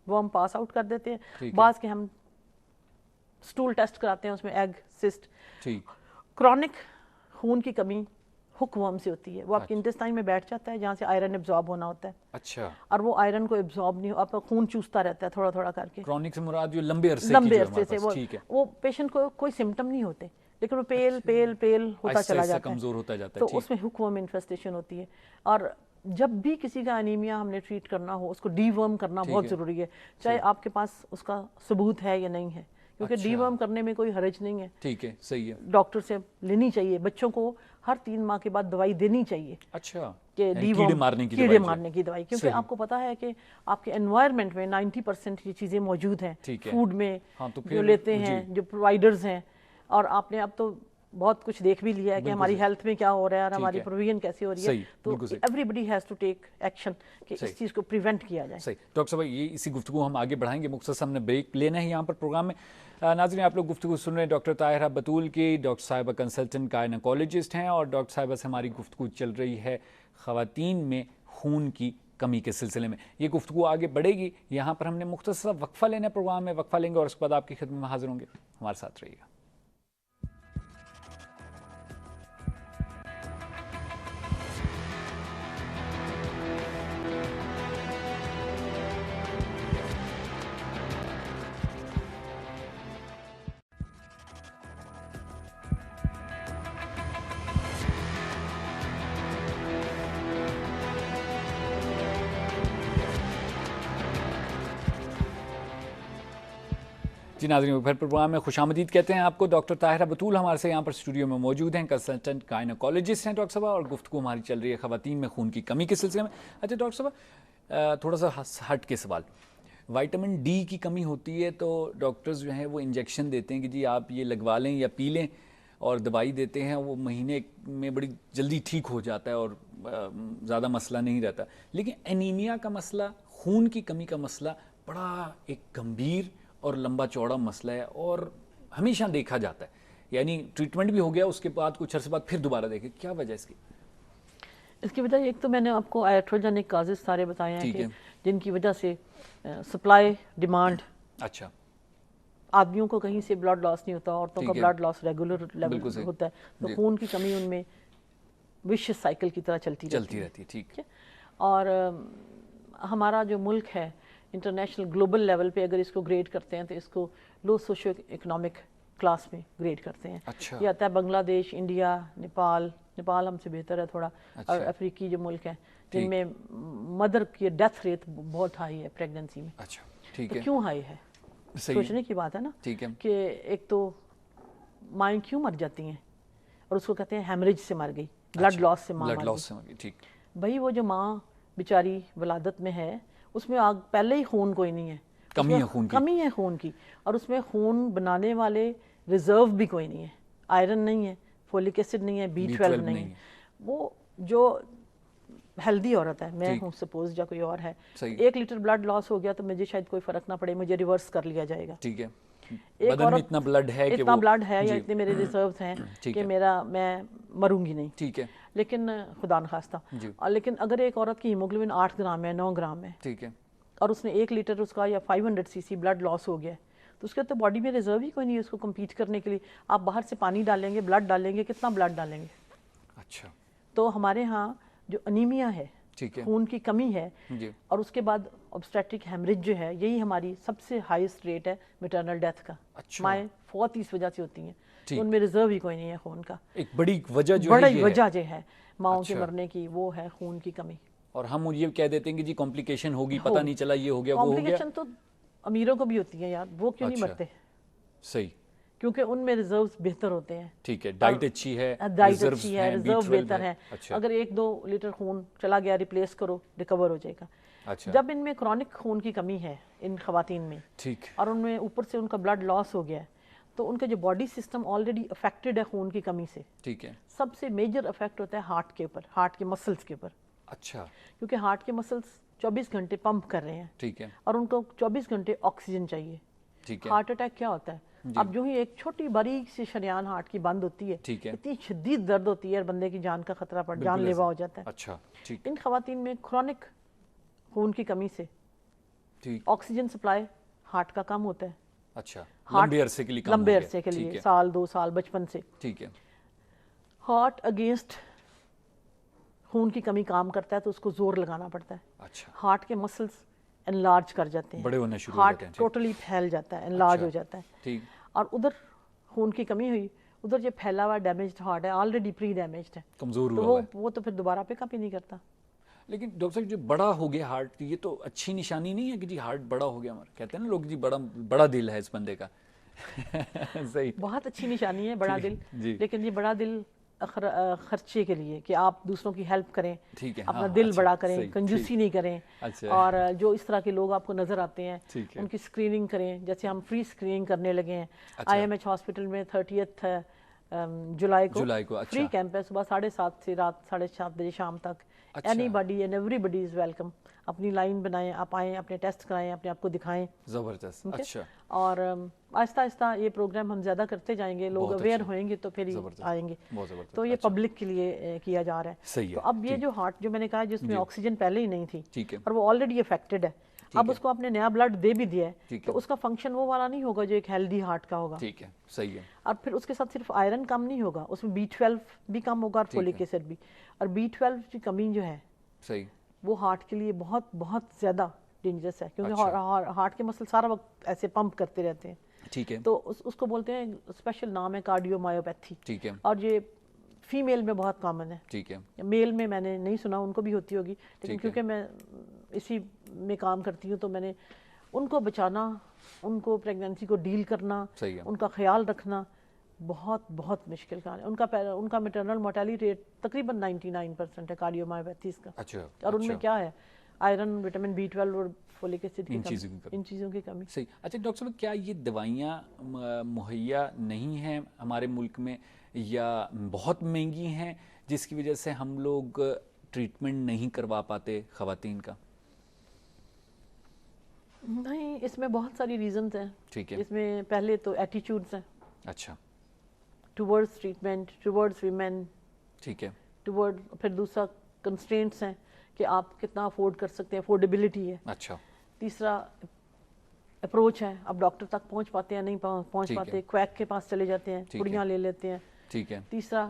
ورم پاس آؤٹ کر دیتے ہیں، بعض کے ہم سٹول ٹیسٹ کراتے ہیں، اس میں ایگ سسٹ۔ کرونک خون کی کمی ہک ورم سے ہوتی ہے، وہ آپ کے انٹسٹائن میں بیٹھ جاتا ہے جہاں سے آئرن ابزارب ہونا ہوتا ہے، اور وہ آئرن کو ابزارب نہیں، آپ کا خون چوستا رہتا ہے تھوڑا تھوڑا کر کے۔ کرونک سے مراد جو لمبے عرصے سے وہ پیشنٹ کو کوئی سمٹم نہیں ہوتے لیکن وہ پیل پیل پیل ہوتا چلا جاتا ہے، کمزور ہوتا جاتا ہے، تو اس میں ہک ورم انفیسٹیشن ہوتی ہے۔ اور جب بھی کسی کا انیمیا ہم نے ٹریٹ کرنا ہو، اس کو ڈی ورم کرنا بہت ضروری ہے، چاہے آپ کے پاس اس کا ثبوت ہے یا نہیں ہے، کیونکہ ڈی ورم کرنے میں کوئی حرج نہیں ہے، ٹھیک ہے، صحیح ہے، ڈاکٹر سے لینی چاہیے، بچوں کو ہر 3 ماہ کے بعد دوائی دینی چاہیے، کہ ڈی ورم کیڑے مارنے کی دوائی، کیونکہ آپ کو پتا ہے کہ آپ کے انوائرمنٹ میں 90% یہ چیزیں موجود ہیں، فوڈ میں جو لیتے ہیں، جو پرووائڈرز ہیں، اور آپ نے اب تو بہت کچھ دیکھ بھی لیا ہے کہ ہماری ہیلتھ میں کیا ہو رہا ہے اور ہماری پروویژن کیسی ہو رہی ہے، تو everybody has to take action کہ اس چیز کو پریونٹ کیا جائے۔ صحیح ڈاکٹر صاحب، یہ اسی گفتگو ہم آگے بڑھائیں گے، مختصر ہم نے بریک لینا ہے یہاں پر پروگرام میں۔ ناظرین، آپ لوگ گفتگو سن رہے ہیں ڈاکٹر طاہرہ بتول کی، ڈاکٹر صاحبہ کنسلٹنٹ گائنیکولوجسٹ ہیں، اور ڈاکٹر صاحبہ سے ہماری گفتگو چل رہی ہے خواتین میں خون کی کمی کے سلسلے میں۔ یہ گفتگو آگے بڑھے گی، یہاں پر ہم نے مختصر وقفہ لینا ہے، پروگرام میں وقفہ لیں گے اور اس کے بعد آپ کی خدمت میں حاضر ہوں گے، ہمارے ساتھ رہیے گا۔ جی ناظرین، پھر پروگرام میں خوش آمدید کہتے ہیں آپ کو۔ ڈاکٹر طاہرہ بتول ہمارے سے یہاں پر اسٹوڈیو میں موجود ہیں، کنسلٹنٹ گائنیکولوجسٹ ہیں ڈاکٹر صاحب، اور گفتگو ہماری چل رہی ہے خواتین میں خون کی کمی کے سلسلے میں۔ اچھا ڈاکٹر صاحب، تھوڑا سا ہٹ کے سوال، وائٹامن ڈی کی کمی ہوتی ہے تو ڈاکٹرز جو ہیں وہ انجیکشن دیتے ہیں کہ جی آپ یہ لگوا لیں یا پی لیں، اور دوائی دیتے ہیں، وہ مہینے میں بڑی جلدی ٹھیک ہو جاتا ہے اور زیادہ مسئلہ نہیں رہتا، لیکن انیمیا کا مسئلہ، خون کی کمی کا مسئلہ بڑا ایک گمبھیر اور لمبا چوڑا مسئلہ ہے، اور ہمیشہ دیکھا جاتا ہے، یعنی ٹریٹمنٹ بھی ہو گیا، اس کے بعد کچھ عرصے بعد پھر دوبارہ دیکھیں، کیا وجہ اس کی؟ اس کی وجہ ایک تو میں نے آپ کو آیٹروجینک کازز سارے بتائے ہیں کہ جن کی وجہ سے سپلائی ڈیمانڈ، اچھا، آدمیوں کو کہیں سے بلڈ لاس نہیں ہوتا، عورتوں کا بلڈ لاس ریگولر لیول ہوتا ہے، تو خون کی کمی ان میں وشیس سائیکل کی طرح چلتی رہتی ہے، ٹھیک ہے۔ اور ہمارا جو ملک ہے انٹرنیشنل گلوبل لیول پہ اگر اس کو گریڈ کرتے ہیں تو اس کو لو سوشو اکنامک کلاس میں گریڈ کرتے ہیں، یہ آتا ہے بنگلہ دیش، انڈیا، نیپال، نیپال ہم سے بہتر ہے تھوڑا, اور افریقی جو ملک ہیں جن میں مدر کی ڈیتھ ریٹ بہت ہائی ہے پریگننسی میں. اچھا ٹھیک ہے, ہے, کیوں ہائی ہے سوچنے کی بات ہے نا, کہ ایک تو مائیں کیوں مر جاتی ہیں, اور اس کو کہتے ہیں ہیمریج سے مر گئی, بلڈ لاس سے ماں مر گئی. ٹھیک بھائی وہ جو ماں بیچاری ولادت میں ہے اس میں پہلے ہی خون کوئی نہیں ہے, کمی ہے خون کی, اور اس میں خون بنانے والے ریزرو بھی کوئی نہیں ہے, آئرن نہیں ہے, فولک ایسڈ نہیں ہے, B12 نہیں ہے. وہ جو ہیلدی عورت ہے, میں ہوں سپوز یا کوئی اور ہے, 1 لیٹر بلڈ لاس ہو گیا تو مجھے شاید کوئی فرق نہ پڑے, مجھے ریورس کر لیا جائے گا. ٹھیک ہے, ایک بدن میں اتنا بلڈ ہے یا اتنے میرے ریزروز ہیں کہ میں مروں گی نہیں. ٹھیک ہے, لیکن خدا نخواستہ, لیکن اگر ایک عورت کی ہیموگلوبن 8 گرام ہے, 9 گرام ہے, ٹھیک ہے, اور اس نے 1 لیٹر اس کا یا 500 cc بلڈ لاس ہو گیا, تو اس کے تو باڈی میں ریزرو ہی کوئی نہیں ہے اس کو کمپیٹ کرنے کے لیے. آپ باہر سے پانی ڈالیں گے, بلڈ ڈالیں گے, کتنا بلڈ ڈالیں گے؟ اچھا. تو ہمارے ہاں جو انیمیا ہے, خون کی کمی ہے, اور اس کے بعد obstetric hemorrhage جو ہے, یہی ہماری سب سے ہائیسٹ ریٹ ہے میٹرنل ڈیتھ کا. مائیں فوت اس وجہ سے ہوتی ہیں, ان میں ریزرو ہی کوئی نہیں ہے خون کا. ایک بڑی وجہ جو ہے ماؤں کے مرنے کی, وہ ہے خون کی کمی. اور ہم یہ کہہ دیتے ہیں کہ جی کمپلیکیشن ہوگی, پتہ نہیں چلا یہ ہو گیا وہ ہو گیا. کمپلیکیشن تو امیروں کو بھی ہوتی ہیں یار, وہ کیوں نہیں مرتے؟ صحیح, کیونکہ ان میں ریزروز بہتر ہوتے ہیں. ٹھیک ہے, ڈائٹ اچھی ہے, ریزرو بہتر ہے. اگر 1-2 لیٹر خون چلا گیا, ریپلیس کرو, ریکور ہو جائے گا. جب ان میں کرونک خون کی کمی ہے ان خواتین میں, اور ان میں اوپر سے ان کا بلڈ لاس ہو گیا ہے, تو ان کا جو باڈی سسٹم آلریڈی افیکٹڈ ہے خون کی کمی سے. ٹھیک ہے, سب سے میجر افیکٹ ہوتا ہے ہارٹ کے اوپر, ہارٹ کے مسلز کے اوپر. اچھا. کیونکہ ہارٹ کے مسلز 24 گھنٹے پمپ کر رہے ہیں. ٹھیک ہے, اور ان کو 24 گھنٹے آکسیجن چاہیے. ہارٹ اٹیک کیا ہوتا ہے؟ اب جو ہی ایک چھوٹی باریک سی شریان ہارٹ کی بند ہوتی ہے, اتنی شدید درد ہوتی ہے, اور بندے کی جان کا خطرہ پڑ, جان لیوا ہو جاتا ہے. اچھا. ان خواتین میں کرونک خون کی کمی سے آکسیجن سپلائی ہارٹ کا کم ہوتا ہے. اچھا, لمبے عرصے کے لیے, 1 سال 2 سال بچپن سے. ٹھیک ہے. ہارٹ اگینسٹ خون کی کمی کام کرتا ہے تو اس کو زور لگانا پڑتا ہے. اچھا. ہارٹ کے مسلز انلارج کر جاتے ہیں, بڑے ہونے شروع ہو جاتے ہیں, ہارٹ ٹوٹلی پھیل جاتا ہے, انلارج ہو جاتا ہے. ٹھیک. اور ادھر خون کی کمی ہوئی, ادھر جو پھیلا ہوا ڈیمیجڈ ہارٹ ہے, آلریڈی پری ڈیمیجڈ ہے, کمزور ہوا ہے, وہ تو پھر دوبارہ پک اپ ہی نہیں کرتا. لیکن ڈاکٹر صاحب جو بڑا ہو گیا ہارٹ, یہ تو اچھی نشانی نہیں ہے کہ جی ہارٹ بڑا ہو گیا ہمارا, کہتے ہیں نا لوگ جی بڑا دل ہے اس بندے کا. صحیح, بہت اچھی نشانی ہے بڑا دل, لیکن یہ بڑا دل خرچے کے لیے کہ آپ دوسروں کی ہیلپ کریں, اپنا دل بڑا کریں, کنجوسی نہیں کریں. اور جو اس طرح کے لوگ آپ کو نظر آتے ہیں ان کی اسکریننگ کریں, جیسے ہم فری اسکریننگ کرنے لگے ہیں. IMH ہاسپٹل میں 30 جولائی کو فری کیمپ ہے, صبح 7:30 سے رات 7:30 بجے شام تک. Anybody and everybody is welcome. اپنی لائن بنائیں, آپ آئیں, اپنے ٹیسٹ کرائیں, اپنے آپ کو دکھائیں. زبردست. اچھا. اور آہستہ آہستہ یہ پروگرام ہم زیادہ کرتے جائیں گے, لوگ اویئر ہوئیں گے تو پھر ہی آئیں گے. تو یہ پبلک کے لیے کیا جا رہا ہے. تو اب یہ جو ہارٹ جو میں نے کہا جس میں آکسیجن پہلے ہی نہیں تھی اور وہ آلریڈی افیکٹڈ ہے, اب اس کو آپ نے نیا بلڈ دے بھی دیا ہے, تو اس کا فنکشن وہ والا نہیں ہوگا جو ایک ہیلدی ہارٹ کا ہوگا. ٹھیک ہے, صحیح ہے. اور پھر اس کے ساتھ صرف آئرن کم نہیں ہوگا, اس میں B12 بھی کم ہوگا, اور فولک ایسڈ بھی. اور B12 کی کمی جو ہے صحیح, وہ ہارٹ کے لیے بہت بہت زیادہ ڈینجرس ہے, کیونکہ ہارٹ کے مسل سارا وقت ایسے پمپ کرتے رہتے ہیں. ٹھیک ہے. تو اس کو بولتے ہیں, اسپیشل نام ہے کارڈیو مایوپیتھی. ٹھیک ہے. اور یہ فیمیل میں بہت کامن ہے. ٹھیک ہے. میل میں نے نہیں سنا, ان کو بھی ہوتی ہوگی, لیکن کیونکہ میں اسی میں کام کرتی ہوں تو میں نے ان کو بچانا, ان کو پریگنینسی کو ڈیل کرنا, ان کا خیال رکھنا بہت بہت مشکل کام ہے. ان کا میٹرنل مورٹیلٹی ریٹ تقریباً 99% ہے کارڈیو مایوپیتھیز کا. اور ان میں کیا ہے, آئرن, وٹامن B12 اور فولک ایسڈ کی کمی, ان چیزوں کی کمی. صحیح. اچھا ڈاکٹر صاحب, کیا یہ دوائیاں مہیا نہیں ہیں ہمارے ملک میں, یا بہت مہنگی ہیں جس کی وجہ سے ہم لوگ ٹریٹمنٹ نہیں کروا پاتے خواتین کا؟ نہیں, اس میں بہت ساری ریزنز ہیں. ٹھیک ہے. اس میں پہلے تو ایٹیچیوڈز ہیں. اچھا. Towards treatment, towards women. ٹھیک ہے. پھر دوسرا کنسٹرینٹس ہیں کہ آپ کتنا افورڈ کر سکتے ہیں, افورڈیبلٹی ہے. اچھا. تیسرا اپروچ ہے, اب ڈاکٹر تک پہنچ پاتے ہیں نہیں پہنچ پاتے, کویک کے پاس چلے جاتے ہیں, پڑیاں لے لیتے ہیں. ٹھیک ہے. تیسرا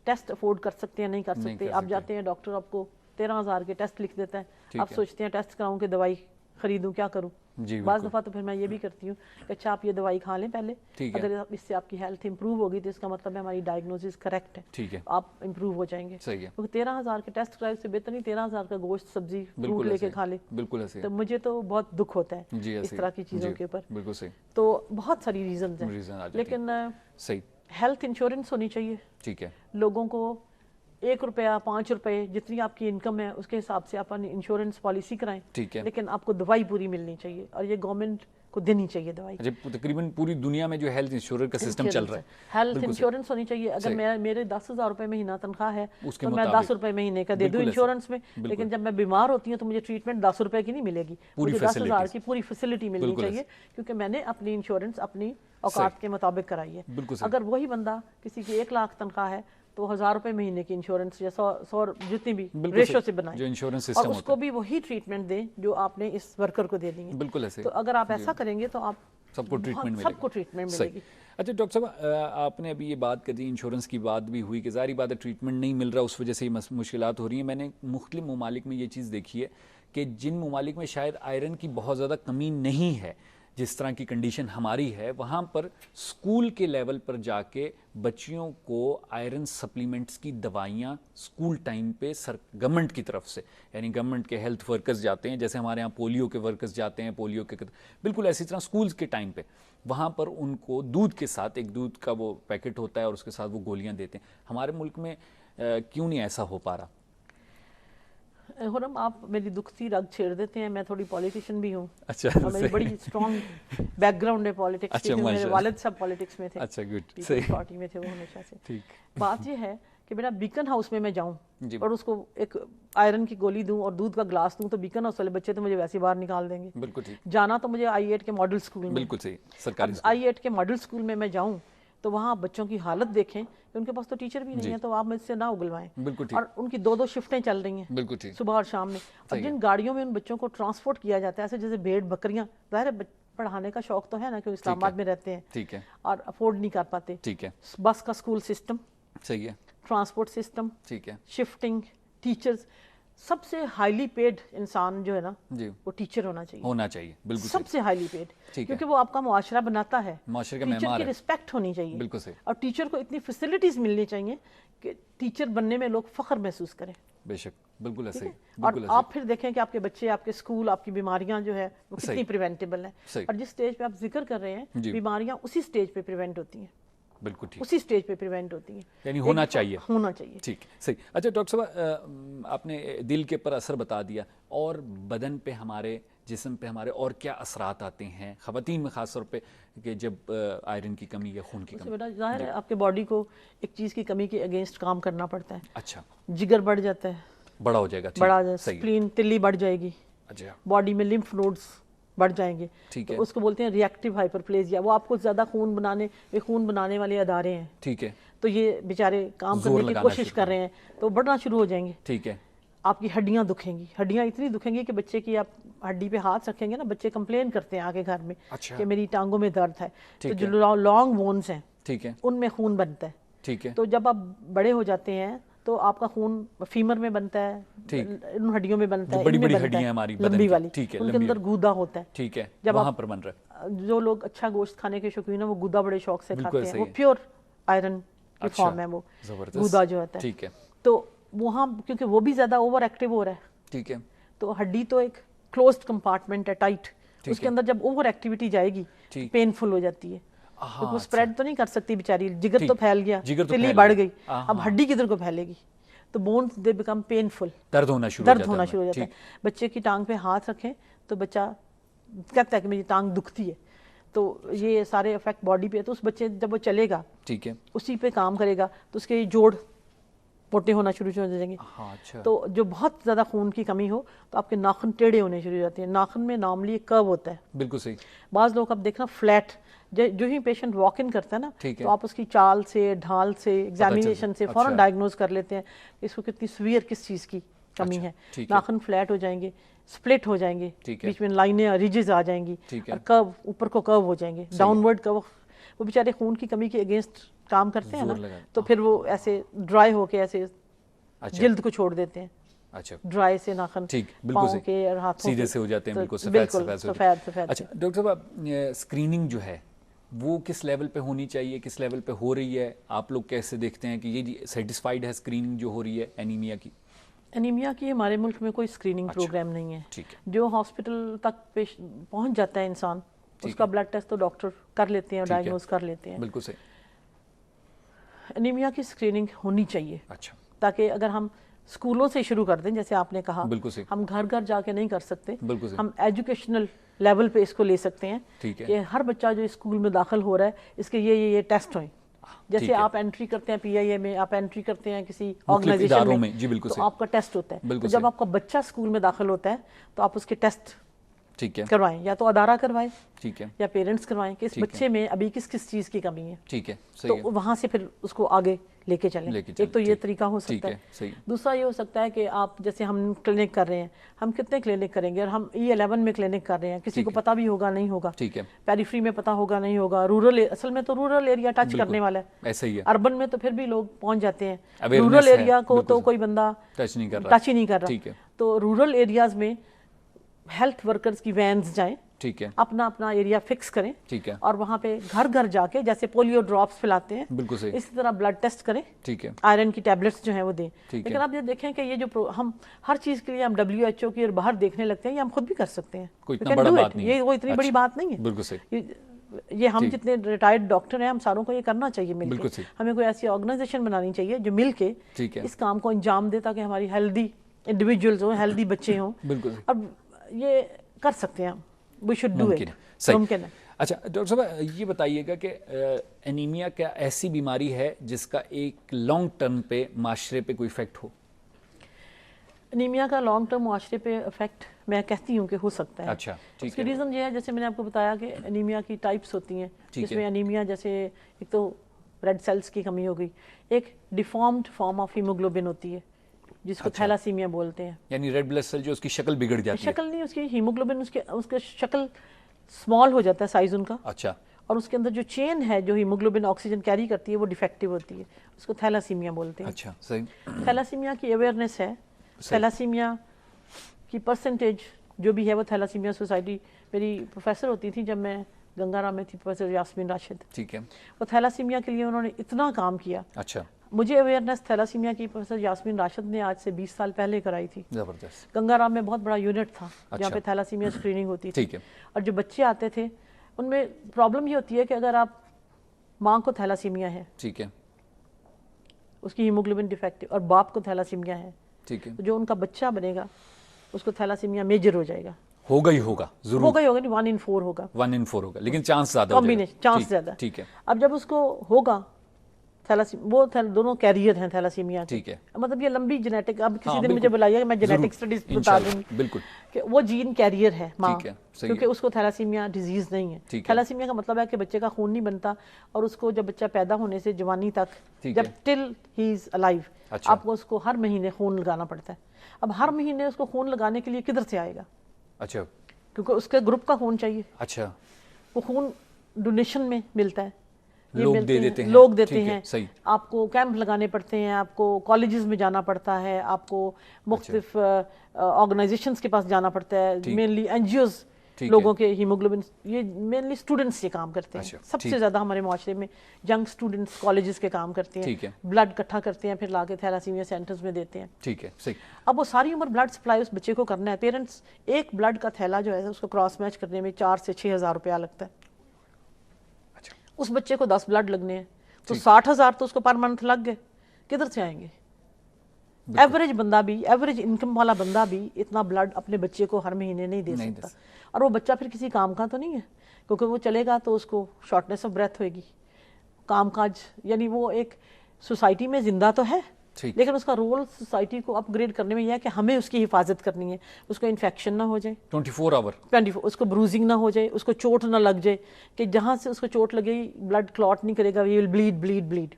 ٹیسٹ افورڈ کر سکتے ہیں نہیں کر سکتے, آپ جاتے ہیں ڈاکٹر آپ کو 13,000 کے ٹیسٹ لکھ دیتا ہے, آپ سوچتے ہیں ٹیسٹ کراؤں کہ دوائی خریدوں کیا کروں. بعض دفعہ تو پھر میں یہ بھی کرتی ہوں کہ اچھا آپ یہ دوائی کھا لیں پہلے, اگر اس سے آپ کی ہیلتھ امپروو ہوگی تو اس کا مطلب ہے ہماری ڈائگنوسس کریکٹ ہے, آپ امپروو ہو جائیں گے. کیونکہ 13,000 کے ٹیسٹ کرائے سے بہتر نہیں 13,000 کا گوشت سبزی فروٹ لے کے کھا لے. تو مجھے تو بہت دکھ ہوتا ہے اس طرح کی چیزوں کے اوپر. تو بہت ساری ریزنز ہیں, لیکن ہیلتھ انشورنس ہونی چاہیے. ٹھیک ہے, لوگوں کو 1 روپیہ 5 روپے جتنی آپ کی انکم ہے اس کے حساب سے آپ انشورنس پالیسی کرائیں, لیکن آپ کو دوائی پوری ملنی چاہیے اور یہ گورنمنٹ کو دینی چاہیے دوائی. تقریباً پوری دنیا میں جو ہیلتھ انشورنس کا سسٹم چل رہا ہے, ہیلتھ انشورنس ہونی چاہیے. اگر میرے 10,000 روپے مہینہ تنخواہ ہے تو میں 10 روپے مہینے کا دے دوں انشورنس میں, لیکن جب میں بیمار ہوتی ہوں تو مجھے ٹریٹمنٹ 10 روپے کی نہیں ملے گی, مجھے 10,000 کی پوری فیسلٹی ملنی چاہیے, کیونکہ میں نے اپنی انشورنس اپنی اوقات کے مطابق کرائی ہے. اگر وہی بندہ کسی کی 1 لاکھ تنخواہ ہے تو 1,000 روپے مہینے کی انشورنس یا 100 جتنی بھی ریشو سے بنائیں اور اس کو بھی وہی ٹریٹمنٹ دیں جو آپ نے اس ورکر کو دے دی ہے. تو اگر آپ ایسا کریں گے تو آپ سب کو ٹریٹمنٹ ملے گی. اچھا ڈاکٹر صاحب, آپ نے ابھی یہ بات کر دی, انشورنس کی بات بھی ہوئی کہ ظاہری بات ہے ٹریٹمنٹ نہیں مل رہا, اس وجہ سے یہ مشکلات ہو رہی ہیں. میں نے مختلف ممالک میں یہ چیز دیکھی ہے کہ جن ممالک میں شاید آئرن کی بہت زیادہ کمی نہیں ہے, جس طرح کی کنڈیشن ہماری ہے, وہاں پر سکول کے لیول پر جا کے بچیوں کو آئرن سپلیمنٹس کی دوائیاں سکول ٹائم پہ گورنمنٹ کی طرف سے, یعنی گورنمنٹ کے ہیلتھ ورکرز جاتے ہیں, جیسے ہمارے ہاں پولیو کے ورکرز جاتے ہیں, پولیو کے بالکل اسی طرح سکولز کے ٹائم پہ وہاں پر ان کو دودھ کے ساتھ ایک دودھ کا وہ پیکٹ ہوتا ہے اور اس کے ساتھ وہ گولیاں دیتے ہیں. ہمارے ملک میں کیوں نہیں ایسا ہو پا رہا؟ خرم آپ میری دکھتی رگ چھیڑ دیتے ہیں, میں تھوڑی پولیٹیشین بھی ہوں. اچھا, اور میری بڑی اسٹرانگ بیک گراؤنڈ ہے پالیٹکس کی, میرے والد صاحب پالیٹکس میں تھے. اچھا گڈ, پیپلز پارٹی میں تھے وہ ہمیشہ سے. ٹھیک, بات یہ ہے کہ میرا بیکن ہاؤس میں جاؤں اور اس کو ایک آئرن کی گولی دوں اور دودھ کا گلاس دوں تو بیکن ہاؤس والے بچے تو مجھے ویسے باہر نکال دیں گے. بالکل ٹھیک. جانا تو مجھے آئی 8 کے ماڈل اسکول میں. بالکل صحیح, سرکاری آئی 8 کے ماڈل اسکول میں جاؤں تو وہاں بچوں کی حالت دیکھیں کہ ان کے پاس تو ٹیچر بھی نہیں ہے, تو آپ مجھ سے نہ اگلوائیں. اور ان کی 2 شفٹیں چل رہی ہیں, صبح اور شام میں. اور جن گاڑیوں میں ان بچوں کو ٹرانسپورٹ کیا جاتا ہے ایسے جیسے بھیڑ بکریاں, ظاہر ہے پڑھانے کا شوق تو ہے نا کہ اسلام آباد میں رہتے ہیں اور افورڈ نہیں کر پاتے. بس کا اسکول سسٹم صحیح ہے, ٹرانسپورٹ سسٹم ٹھیک ہے, شفٹنگ, ٹیچرز. سب سے ہائیلی پیڈ انسان جو ہے نا وہ ٹیچر ہونا چاہیے. بالکل سب سے ہائیلی پیڈ, کیونکہ وہ آپ کا معاشرہ بناتا ہے, ٹیچر کی رسپیکٹ ہونی چاہیے. بالکل صحیح. اور ٹیچر کو اتنی فیسلٹیز ملنی چاہیے کہ ٹیچر بننے میں لوگ فخر محسوس کریں. بے شک, بالکل ایسے. اور آپ پھر دیکھیں کہ آپ کے بچے, آپ کے اسکول, آپ کی بیماریاں جو ہے وہ کتنی پریونٹیبل ہیں. اور جس سٹیج پہ آپ ذکر کر رہے ہیں بیماریاں اسی سٹیج پہ پریونٹ ہوتی ہیں. بالکل ٹھیک, اسی سٹیج پہ پریونٹ ہوتی ہیں, یعنی ہونا چاہیے. ٹھیک, صحیح. اچھا ڈاکٹر صاحب, آپ نے دل کے پر اثر بتا دیا, اور بدن پہ, ہمارے جسم پہ ہمارے اور کیا اثرات آتے ہیں خواتین میں خاص طور پہ کہ جب آئرن کی کمی یا خون کی کمی؟ بیٹا ظاہر ہے آپ کے باڈی کو ایک چیز کی کمی کے اگینسٹ کام کرنا پڑتا ہے. اچھا, جگر بڑھ جاتا ہے, بڑا ہو جائے گا, بڑا سپلین, تلی بڑھ جائے گی, اچھا, باڈی میں لمف نوڈز بڑھ جائیں گے, تو اس کو بولتے ہیں ری ایکٹیو ہائپرپلیزیا. وہ آپ کو زیادہ خون بنانے والے ادارے ہیں, ٹھیک ہے, تو یہ بیچارے کام کرنے کی کوشش کر رہے ہیں تو بڑھنا شروع ہو جائیں گے. ٹھیک ہے, آپ کی ہڈیاں دکھیں گی, ہڈیاں اتنی دکھیں گی کہ بچے کی آپ ہڈی پہ ہاتھ رکھیں گے نا, بچے کمپلین کرتے ہیں آگے گھر میں کہ میری ٹانگوں میں درد ہے. تو جو لانگ بونز ہیں ٹھیک ہے ان میں خون بنتا ہے. ٹھیک ہے, تو جب آپ بڑے ہو جاتے ہیں تو آپ کا خون فیمر میں بنتا ہے, ان ہڈیوں میں بنتا ہے, بڑی بڑی ہڈیاں ہماری لمبی والی, ان کے اندر گودا ہوتا ہے. ٹھیک ہے, جب وہاں پر بن رہا ہے. جو لوگ اچھا گوشت کھانے کے شوقین ہیں وہ گودا بڑے شوق سے کھاتے ہیں, وہ پیور آئرن کی فارم ہے وہ گودا جو ہوتا ہے. ٹھیک ہے, تو وہاں کیونکہ وہ بھی زیادہ اوور ایکٹیو ہو رہا ہے. ٹھیک ہے, تو ہڈی تو ایک کلوزڈ کمپارٹمنٹ ہے, ٹائٹ, اس کے اندر جب اوور ایکٹیویٹی جائے گی پینفل ہو جاتی ہے, کیونکہ وہ اسپریڈ تو نہیں کر سکتی بیچاری, جگر تو پھیل گیا, تلی بڑھ گئی, اب ہڈی کدھر کو پھیلے گی, تو بونز دے بیکم پینفل, درد ہونا شروع ہو جاتا ہے. بچے کی ٹانگ پہ ہاتھ رکھیں تو بچہ کہتا ہے کہ میری ٹانگ دکھتی ہے, تو یہ سارے افیکٹ باڈی پہ. تو اس بچے جب وہ چلے گا ٹھیک ہے اسی پہ کام کرے گا تو اس کے جوڑ موٹے ہونا شروع ہو جائیں گے. تو جو بہت زیادہ خون کی کمی ہو تو آپ کے ناخن ٹیڑھے ہونے شروع ہو جاتے ہیں. ناخن میں نارملی ایک کرو ہوتا ہے. بالکل صحیح. بعض لوگ اب دیکھنا فلیٹ, جو ہی پیشنٹ واک ان کرتا ہے نا تو آپ اس کی چال سے, ڈھال سے, ایگزامینیشن سے فوراً ڈائگنوز کر لیتے ہیں اس کو کتنی سویئر کس چیز کی کمی ہے. ناخن فلیٹ ہو جائیں گے, سپلٹ ہو جائیں گے, بیچ میں لائنیں ریجز آ جائیں گی, اور کرو اوپر کو کرو ہو جائیں گے, ڈاؤن ورڈ کرو. وہ بیچارے خون کی کمی کے اگینسٹ کام کرتے ہیں نا, تو پھر وہ ایسے ڈرائی ہو کے ایسے جلد کو چھوڑ دیتے ہیں. اچھا ڈرائی سے ناخن پاؤں کے اور ہاتھوں سیدھے سے ہو جاتے ہیں، بالکل سفید. اچھا ڈاکٹر صاحب اسکریننگ جو ہے وہ کس لیول پہ ہونی چاہیے، کس لیول پہ ہو رہی ہے؟ آپ لوگ کیسے دیکھتے ہیں کہ یہ سیٹسفائیڈ ہے اسکریننگ جو ہو رہی ہے انیمیا کی؟ انیمیا کی ہمارے ملک میں کوئی اسکریننگ پروگرام نہیں ہے. جو ہاسپٹل تک پہنچ جاتا ہے انسان اس کا بلڈ ٹیسٹ تو ڈاکٹر کر لیتے ہیں اور ڈائگنوز کر لیتے ہیں. بالکل صحیح. انیمیا کی اسکریننگ ہونی چاہیے. اچھا. تاکہ اگر ہم اسکولوں سے شروع کر دیں جیسے آپ نے کہا، ہم گھر گھر جا کے نہیں کر سکتے، ہم ایجوکیشنل لیول پہ اس کو لے سکتے ہیں کہ ہر بچہ جو اسکول میں داخل ہو رہا ہے اس کے یہ ٹیسٹ ہوئیں. جیسے آپ انٹری کرتے ہیں پی آئی اے میں، آپ انٹری کرتے ہیں کسی آرگنائزیشن میں تو آپ کا ٹیسٹ ہوتا ہے. تو جب آپ کا بچہ اسکول میں داخل ہوتا ہے تو آپ اس کے ٹیسٹ کروائیں، یا تو ادارہ کروائیں یا پیرنٹس کروائیں کہ اس بچے میں ابھی کس کس چیز کی کمی ہے. تو وہاں سے پھر اس کو آگے لے کے چلیں. ایک تو یہ طریقہ ہو سکتا ہے. دوسرا یہ ہو سکتا ہے کہ آپ جیسے ہم کلینک کر رہے ہیں، ہم کتنے کلینک کریں گے، اور ہم E11 میں کلینک کر رہے ہیں، کسی کو پتہ بھی ہوگا نہیں ہوگا، پیریفری میں پتہ ہوگا نہیں ہوگا، رورل اصل میں تو رورل ایریا ٹچ کرنے والا ہے. اربن میں تو پھر بھی لوگ پہنچ جاتے ہیں، رورل ایریا کو تو کوئی بندہ ٹچ ہی نہیں کر رہا. تو رورل ایریاز میں ہیلتھ ورکرز کی وینز جائیں، اپنا اپنا ایریا فکس کریں اور وہاں پہ گھر گھر جا کے جیسے پولیو ڈراپس پلاتے ہیں اسی طرح بلڈ ٹیسٹ کریں، آئرن کی ٹیبلٹس جو ہیں وہ دیں. لیکن آپ یہ دیکھیں کہ یہ جو ہم ہر چیز کے لیے ہم WHO کی اور باہر دیکھنے لگتے ہیں، یہ ہم خود بھی کر سکتے ہیں. یہ وہ اتنی بڑی بات نہیں ہے. یہ ہم جتنے ریٹائرڈ ڈاکٹر ہیں ہم ساروں کو یہ کرنا چاہیے مل کے. ہمیں کوئی ایسی آرگنائزیشن بنانی چاہیے جو مل کے اس کام کو انجام دے تاکہ ہماری ہیلدی انڈیویجولز ہوں، ہیلدی بچے ہوں. اب یہ کر سکتے ہیں ہم. We should do it. ممکن ہے. اچھا ڈاکٹر صاحب یہ بتائیے گا کہ انیمیا کیا ایسی بیماری ہے جس کا ایک لانگ ٹرم پہ معاشرے پہ کوئی افیکٹ ہو؟ انیمیا کا لانگ ٹرم معاشرے پہ افیکٹ میں کہتی ہوں کہ ہو سکتا ہے. اچھا اس کی ریزن یہ ہے جیسے میں نے آپ کو بتایا کہ انیمیا کی ٹائپس ہوتی ہیں، جس میں انیمیا جیسے ایک تو ریڈ سیلز کی کمی ہو گئی، ایک ڈیفارمڈ فارم آف ہیموگلوبن ہوتی ہے جس کو تھیلاسیمیا بولتے ہیں. یعنی ریڈ بلڈ سیل جو اس کی شکل بگڑ جاتی ہے. شکل نہیں، اس کی ہیموگلوبن اس کے شکل سمال ہو جاتا ہے سائز ان کا. اچھا. اور اس کے اندر جو چین ہے جو ہیموگلوبن آکسیجن کیری کرتی ہے وہ ڈیفیکٹیو ہوتی ہے، اس کو تھیلاسیمیا بولتے ہیں. اچھا صحیح. تھیلاسیمیا کی اویئرنیس ہے. تھیلاسیمیا کی پرسنٹیج جو بھی ہے وہ تھیلاسیمیا سوسائٹی، میری پروفیسر ہوتی تھی جب میں گنگا رام میں تھی، پروفیسر یاسمین راشد. ٹھیک ہے. وہ تھیلاسیمیا کے لیے انہوں نے اتنا کام کیا. اچھا. مجھے اویئرنیس تھیلاسیمیا کی پروفیسر یاسمین راشد نے آج سے 20 سال پہلے کرائی تھی. زبردست. گنگا رام میں بہت بڑا یونٹ تھا جہاں پہ تھیلاسیمیا اسکریننگ ہوتی تھی. اور جو بچے آتے تھے ان میں پرابلم یہ ہوتی ہے کہ اگر آپ ماں کو تھیلاسیمیا ہے، ٹھیک ہے، اس کی ہیموگلوبن ڈیفیکٹیو، اور باپ کو تھیلاسیمیا ہے، ٹھیک ہے، تو جو ان کا بچہ بنے گا اس کو تھیلاسیمیا میجر ہو جائے گا. ہوگا ہی ہوگا، ضرور ہوگا ہی ہوگا، نہیں 1 in 4 ہوگا. 1 in 4 ہوگا، لیکن چانس زیادہ ہو جائے گا. چانس زیادہ. ٹھیک ہے. اب جب اس کو ہوگا وہ دونوں کیریئر ہیں تھیلاسیمیا کے. ٹھیک ہے. مطلب یہ لمبی جینیٹک، اب کسی دن مجھے بلائیے میں جینیٹک سٹڈیز بتا دوں گی. بالکل. کہ وہ جین کیریئر ہے ماں، کیونکہ اس کو تھیلاسیمیا ڈیزیز نہیں ہے. تھیلاسیمیا کا مطلب ہے کہ بچے کا خون نہیں بنتا اور اس کو جب بچہ پیدا ہونے سے جوانی تک، جب ٹل ہی از الائیو، آپ کو اس کو ہر مہینے خون لگانا پڑتا ہے. اب ہر مہینے اس کو خون لگانے کے لیے کدھر سے آئے گا؟ اچھا. کیونکہ اس کے گروپ کا خون چاہیے. اچھا. وہ خون ڈونیشن میں ملتا ہے، لوگ دے دیتے ہیں. لوگ دیتے ہیں. آپ کو کیمپ لگانے پڑتے ہیں، آپ کو کالجز میں جانا پڑتا ہے، آپ کو مختلف آرگنائزیشنز کے پاس جانا پڑتا ہے، مینلی NGOs لوگوں کے ہیموگلوبن، یہ مینلی اسٹوڈنٹس یہ کام کرتے ہیں. سب سے زیادہ ہمارے معاشرے میں ینگ اسٹوڈنٹس کالجز کے کام کرتے ہیں، بلڈ اکٹھا کرتے ہیں، پھر لا کے تھیلاسیمیا سینٹرز میں دیتے ہیں. ٹھیک ہے، صحیح. اب وہ ساری عمر بلڈ سپلائی اس بچے کو کرنا ہے. پیرنٹس ایک بلڈ کا تھیلا جو ہے اس کو کراس میچ کرنے میں 4 سے 6 ہزار روپیہ لگتا ہے. اس بچے کو 10 بلڈ لگنے ہیں تو 60,000 تو اس کو پر منتھ لگ گئے. کدھر سے آئیں گے؟ ایوریج بندہ بھی، ایوریج انکم والا بندہ بھی اتنا بلڈ اپنے بچے کو ہر مہینے نہیں دے سکتا. اور وہ بچہ پھر کسی کام کا تو نہیں ہے، کیونکہ وہ چلے گا تو اس کو شارٹنیس آف بریتھ ہوئے گی، کام کاج، یعنی وہ ایک سوسائٹی میں زندہ تو ہے لیکن اس کا رول سوسائٹی کو اپ گریڈ کرنے میں یہ ہے کہ ہمیں اس کی حفاظت کرنی ہے، اس کو انفیکشن نہ ہو جائے 24 آور، اس کو بروزنگ نہ ہو جائے، اس کو چوٹ نہ لگ جائے کہ جہاں سے اس کو چوٹ لگے بلڈ کلوٹ نہیں کرے گا، یہ ول بلیڈ بلیڈ بلیڈ.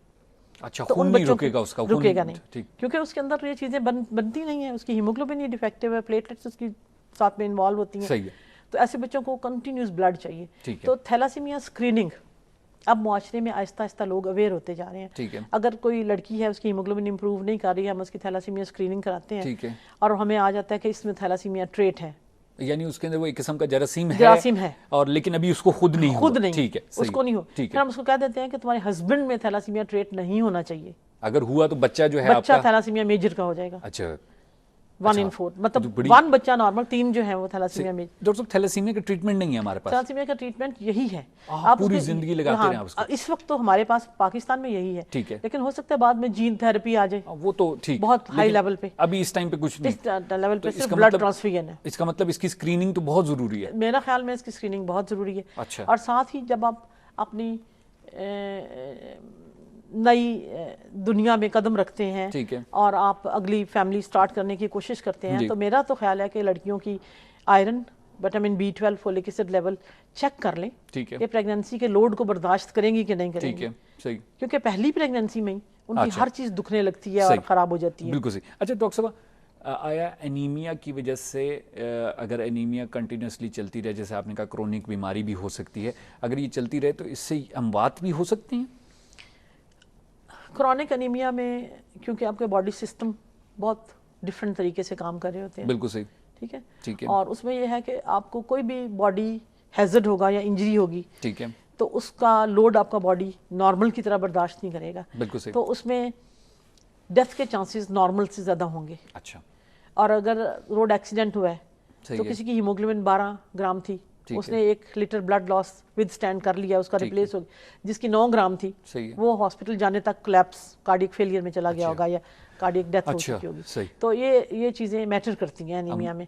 اچھا، خون نہیں رکے گا، اس کا رکے گا نہیں، کیونکہ اس کے اندر یہ چیزیں بنتی نہیں ہیں. اس کی ہیموگلوبن یہ ڈیفیکٹیو ہے، پلیٹلیٹس اس کی ساتھ میں انوالو ہوتی ہیں. صحیح ہے. تو ایسے بچوں کو کنٹینیوس بلڈ چاہیے. تو تھیلاسیمیا اسکریننگ اب معاشرے میں آہستہ آہستہ لوگ اویئر ہوتے جا رہے ہیں. ٹھیک ہے. اگر کوئی لڑکی ہے اس کی ہیموگلوبن امپروو نہیں کر رہی ہے, ہم اس کی تھیلاسیمیا اسکریننگ کراتے ہیں, ٹھیک ہے, اور ہمیں آ جاتا ہے کہ اس میں تھیلاسیمیا ٹریٹ ہے, یعنی اس کے اندر وہ ایک قسم کا جراثیم ہے اور لیکن ابھی اس کو خود نہیں. ٹھیک ہے, اس کو نہیں ہو, پھر ہم اس کو کہہ دیتے ہیں کہ تمہارے ہسبینڈ میں تھیلاسیمیا ٹریٹ نہیں ہونا چاہیے. اگر ہوا تو بچہ جو ہے بچہ تھیلاسیمیا میجر کا ہو جائے گا. اچھا, 1 in 4 مطلب 1 بچہ نارمل, 3 جو ہیں وہ تھیلاسیمیا میں. ڈاکٹر صاحب تھیلاسیمیا کا ٹریٹمنٹ نہیں ہے ہمارے پاس؟ تھیلاسیمیا کا ٹریٹمنٹ یہی ہے, آپ پوری زندگی لگاتے رہیں اس کو. اس وقت تو ہمارے پاس پاکستان میں یہی ہے, ٹھیک ہے, لیکن ہو سکتا ہے بعد میں جین تھیراپی آ جائے, وہ تو ٹھیک بہت ہائی لیول پہ. ابھی اس ٹائم پہ کچھ نہیں, اس لیول پہ صرف بلڈ ٹرانسفیوژن ہے. اس کا مطلب اس کی اسکریننگ تو بہت ضروری ہے. میرا خیال میں اس کی اسکریننگ بہت ضروری ہے. اچھا. اور ساتھ ہی جب آپ اپنی نئی دنیا میں قدم رکھتے ہیں اور آپ اگلی فیملی سٹارٹ کرنے کی کوشش کرتے ہیں, تو میرا تو خیال ہے کہ لڑکیوں کی iron, vitamin B12, folic acid level check کر لیں کہ پریگننسی کے لوڈ کو برداشت کریں گی کہ نہیں کریں گی, کیونکہ پہلی پریگننسی میں ان کی ہر چیز دکھنے لگتی ہے اور خراب ہو جاتی ہے. بالکل صحیح. اچھا ڈاکٹر صاحب, آیا انیمیا کی وجہ سے, اگر انیمیا کنٹینیوسلی چلتی رہے, جیسے آپ نے کہا کرونک بیماری بھی ہو سکتی ہے, اگر یہ چلتی رہے تو اس سے اموات بھی ہو سکتی ہیں؟ کرونک انیمیا میں کیونکہ آپ کے باڈی سسٹم بہت ڈفرینٹ طریقے سے کام کر رہے ہوتے ہیں. بالکل صحیح. ٹھیک ہے, اور اس میں یہ ہے کہ آپ کو کوئی بھی باڈی ہیزرڈ ہوگا یا انجری ہوگی, ٹھیک ہے, تو اس کا لوڈ آپ کا باڈی نارمل کی طرح برداشت نہیں کرے گا. بالکل صحیح. تو اس میں ڈیتھ کے چانسز نارمل سے زیادہ ہوں گے. اچھا. اور اگر روڈ ایکسیڈنٹ ہوا ہے تو کسی کی ہیموگلوبن 12 گرام تھی, اس نے 1 litre blood loss withstand کر لیا, اس کا ریپلیس ہو گیا. جس کی 9 گرام تھی وہ ہاسپٹل جانے تک کولیپس, کارڈیک فیلئر میں چلا گیا ہوگا یا کارڈیک ڈیتھ ہو چکی ہوگی. تو یہ چیزیں میٹر کرتی ہیں انیمیا میں,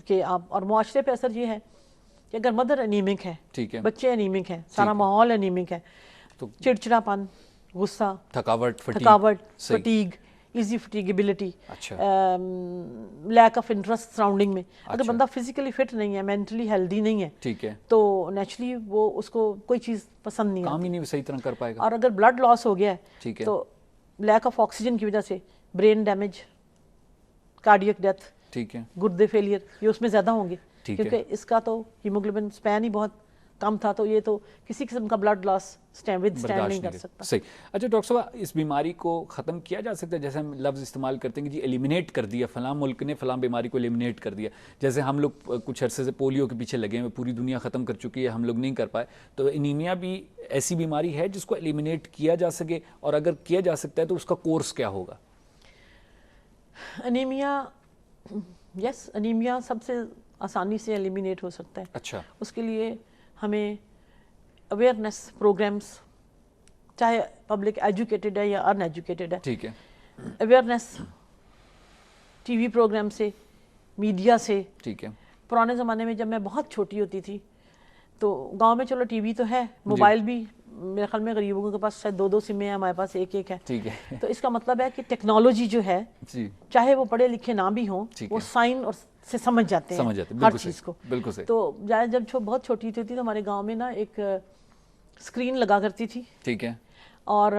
کہ آپ, اور معاشرے پہ اثر یہ ہے کہ اگر مدر انیمک ہے, بچے انیمک ہیں, سارا ماحول انیمک ہے, تو چڑچڑا پن, غصہ, تھکاوٹ, fatigue, easy fatigability, lack of interest surrounding میں. اگر بندہ فزیکلی فٹ نہیں ہے, مینٹلی ہیلدی نہیں ہے, تو نیچرلی وہ اس کو کوئی چیز پسند نہیں کام ہی نہیں صحیح طرح کر پائے گا. اور اگر بلڈ لاس ہو گیا ہے تو لیک آف آکسیجن کی وجہ سے برین ڈیمیج, کارڈیک ڈیتھ, گردے فیلئر, یہ اس میں زیادہ ہوں گے, کیونکہ اس کا تو ہیموگلوبن اسپین ہی بہت کم تھا, تو یہ تو کسی قسم کا بلڈ لاس ود سٹینڈ نہیں کر سکتا. صحیح. اچھا ڈاکٹر صاحب, اس بیماری کو ختم کیا جا سکتا ہے؟ جیسے ہم لفظ استعمال کرتے ہیں کہ جی ایلیمنیٹ کر دیا, فلاں ملک نے فلاں بیماری کو ایلیمنیٹ کر دیا. جیسے ہم لوگ کچھ عرصے سے پولیو کے پیچھے لگے ہیں, پوری دنیا ختم کر چکی ہے, ہم لوگ نہیں کر پائے. تو انیمیا بھی ایسی بیماری ہے جس کو ایلیمنیٹ کیا جا سکے, اور اگر کیا جا سکتا ہے تو اس کا کورس کیا ہوگا؟ انیمیا, یس, انیمیا سب سے آسانی سے ایلیمنیٹ ہو سکتا ہے. اچھا. اس کے لیے ہمیں اویئرنیس پروگرامز, چاہے پبلک ایجوکیٹڈ ہے یا ان ایجوکیٹڈ ہے, ٹھیک ہے, اویئرنیس ٹی وی پروگرام سے, میڈیا سے. ٹھیک ہے. پرانے زمانے میں جب میں بہت چھوٹی ہوتی تھی تو گاؤں میں چلو ٹی وی تو ہے, موبائل بھی میرے خیال میں غریبوں کے پاس شاید 2 سمیں ہیں, ہمارے پاس 1 ہے. ٹھیک ہے. تو اس کا مطلب ہے کہ ٹیکنالوجی جو ہے, چاہے وہ پڑھے لکھے نہ بھی ہوں, وہ سائن اور سے سمجھ جاتے ہیں ہر چیز کو. بالکل صحیح. تو جب بہت چھوٹی تھی تو ہمارے گاؤں میں نا ایک اسکرین لگا کرتی تھی, ٹھیک ہے, اور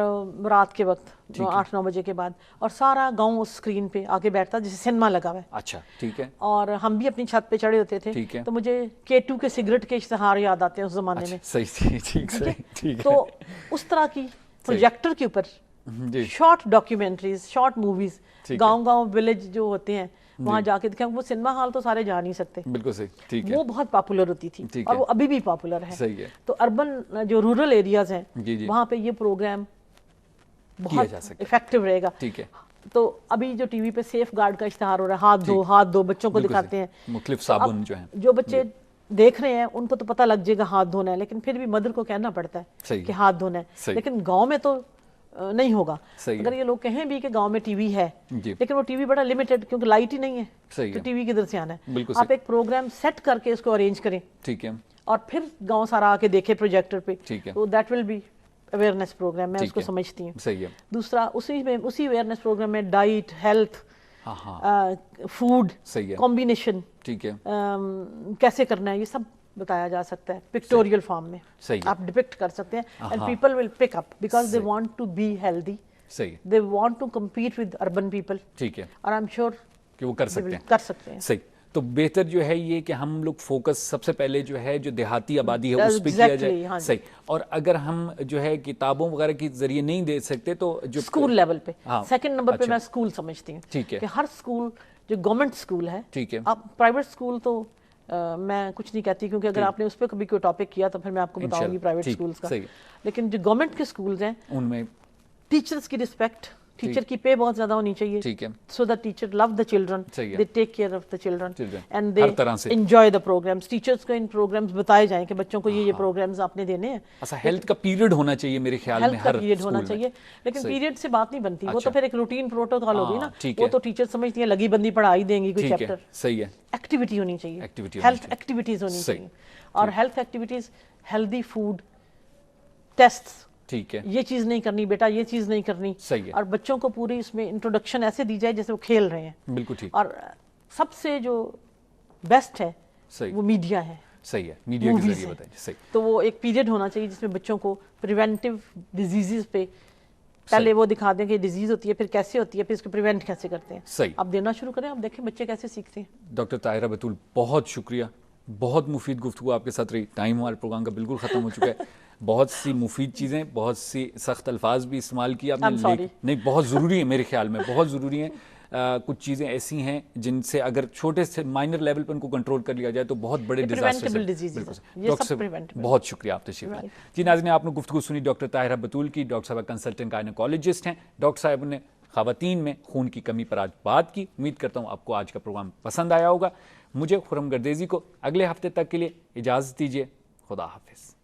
رات کے وقت 8-9 بجے کے بعد, اور سارا گاؤں اس اسکرین پہ آ کے بیٹھتا جیسے سنیما لگا ہوا ہے. اچھا, ٹھیک ہے. اور ہم بھی اپنی چھت پہ چڑھے ہوتے تھے, تو مجھے K2 کے سگریٹ کے اشتہار یاد آتے ہیں اس زمانے میں. صحیح. تو اس طرح کی پروجیکٹر کے اوپر شارٹ ڈاکیومنٹریز, شارٹ موویز, گاؤں ولیج جو ہوتے ہیں وہاں جا کے دکھائیں. وہ سنیما ہال تو سارے جا نہیں سکتے. بالکل صحیح. ٹھیک ہے. وہ بہت پاپولر ہوتی تھی اور وہ ابھی بھی پاپولر ہے. صحیح ہے. تو اربن جو رورل ایریاز ہیں وہاں پہ یہ پروگرام بہت افیکٹو رہے گا. ٹھیک ہے. تو ابھی جو ٹی وی پہ سیف گارڈ کا اشتہار ہو رہا ہے, ہاتھ دو بچوں کو دکھاتے ہیں, مختلف صابن جو ہیں, جو بچے دیکھ رہے ہیں ان کو تو پتہ لگ جائے گا ہاتھ دھونا ہے, لیکن پھر بھی مدر کو کہنا پڑتا ہے کہ ہاتھ دھونا ہے. لیکن گاؤں میں تو نہیں ہوگا. اگر یہ لوگ کہیں بھی کہ گاؤں میں ٹی وی ہے, لیکن وہ ٹی وی بڑا لمیٹڈ, کیونکہ لائٹ ہی نہیں ہے, تو ٹی وی کدھر سے آنا ہے. آپ ایک پروگرام سیٹ کر کے اس کو ارینج کریں, ٹھیک ہے, اور پھر گاؤں سارا آ کے دیکھے پروجیکٹر پہ, تو that will be awareness programme. میں اس کو سمجھتی ہوں. صحیح ہے. دوسرا اسی اویئرنیس پروگرام میں ڈائٹ, ہیلتھ, فوڈ کمبینیشن, ٹھیک ہے, کیسے کرنا ہے, یہ سب بتایا جا سکتا ہے پکٹوریل فارم میں. آپ ڈپکٹ کر سکتے ہیں, and people will pick up because they want to be healthy, they want to compete with urban people. ٹھیک ہے. اور آئی ایم شیور کہ وہ کر سکتے ہیں. صحیح. تو بہتر جو ہے یہ کہ ہم لوگ فوکس سب سے پہلے جو ہے جو دیہاتی آبادی ہے اس پہ کیا جائے. صحیح. اور اگر ہم جو ہے کتابوں وغیرہ کے ذریعے نہیں دے سکتے تو جو اسکول لیول پہ. سیکنڈ نمبر پہ میں اسکول سمجھتی ہوں. ٹھیک ہے. کہ ہر اسکول جو گورنمنٹ اسکول ہے, ٹھیک ہے, اب پرائیویٹ اسکول تو میں کچھ نہیں کہتی کیونکہ اگر آپ نے اس پہ کبھی کوئی ٹاپک کیا تو پھر میں آپ کو بتاؤں گی پرائیویٹ اسکولس کا. لیکن جو گورنمنٹ کے اسکولز ہیں ان میں ٹیچرس کی رسپیکٹ, ٹیچر کی پے بہت زیادہ ہونی چاہیے. ٹھیک ہے. So the teacher love the children, they take care of the children and they ہر طرح سے انجوائے دا پروگرامس. ٹیچرس کو ان پروگرامس بتائے جائیں کہ بچوں کو یہ پروگرامس آپ نے دینے ہیں. اچھا, ہیلتھ کا پیریڈ ہونا چاہیے میرے خیال میں, ہر پیریڈ ہونا چاہیے. لیکن پیریڈ سے بات نہیں بنتی, وہ تو پھر ایک روٹین پروٹوکال ہوگی نا. وہ تو ٹیچر سمجھتی ہیں لگی بندی پڑھا ہی دیں گی کوئی چیپٹر. صحیح ہے. ایکٹیویٹی ہونی چاہیے, ہیلتھ ایکٹیویٹیز ہونی چاہیے. اور health activities, healthy food, test. ٹھیک ہے. یہ چیز نہیں کرنی بیٹا, یہ چیز نہیں کرنی. صحیح ہے. اور بچوں کو پوری اس میں انٹروڈکشن ایسے دی جائے جیسے وہ کھیل رہے ہیں. بالکل ٹھیک. اور سب سے جو بیسٹ ہے وہ میڈیا ہے. صحیح ہے, میڈیا کے ذریعے بتائیں. صحیح. تو وہ ایک پیریڈ ہونا چاہیے جس میں بچوں کو پریونٹیو ڈیزیزز پہ پہلے وہ دکھا دیں کہ ڈیزیز ہوتی ہے, پھر کیسے ہوتی ہے, پھر اس کو پریونٹ کیسے کرتے ہیں. صحیح. اب دینا شروع کریں, اب دیکھیں بچے کیسے سیکھتے ہیں. ڈاکٹر طاہرہ بتول, بہت شکریہ, بہت مفید گفتگو آپ کے ساتھ رہی. ٹائم ہمارے پروگرام کا بالکل ختم ہو چکا ہے. بہت سی مفید چیزیں, بہت سی سخت الفاظ بھی استعمال کیا آپ نے. نہیں, بہت ضروری ہے میرے خیال میں, بہت ضروری ہیں. کچھ چیزیں ایسی ہیں جن سے اگر چھوٹے سے مائنر لیول پر ان کو کنٹرول کر لیا جائے تو بہت بڑے ڈیزاسٹر ہیں. بہت شکریہ, آپ تشریف لائے. جی ناظرین, آپ نے گفتگو سنی ڈاکٹر طاہرہ بتول کی. ڈاکٹر صاحب کنسلٹنٹ گائنیکالوجسٹ ہیں. ڈاکٹر صاحب نے خواتین میں خون کی کمی پر آج بات کی. امید کرتا ہوں آپ کو آج کا پروگرام پسند آیا ہوگا. مجھے خرم گردیزی کو اگلے ہفتے تک کے لیے اجازت دیجیے. خدا حافظ.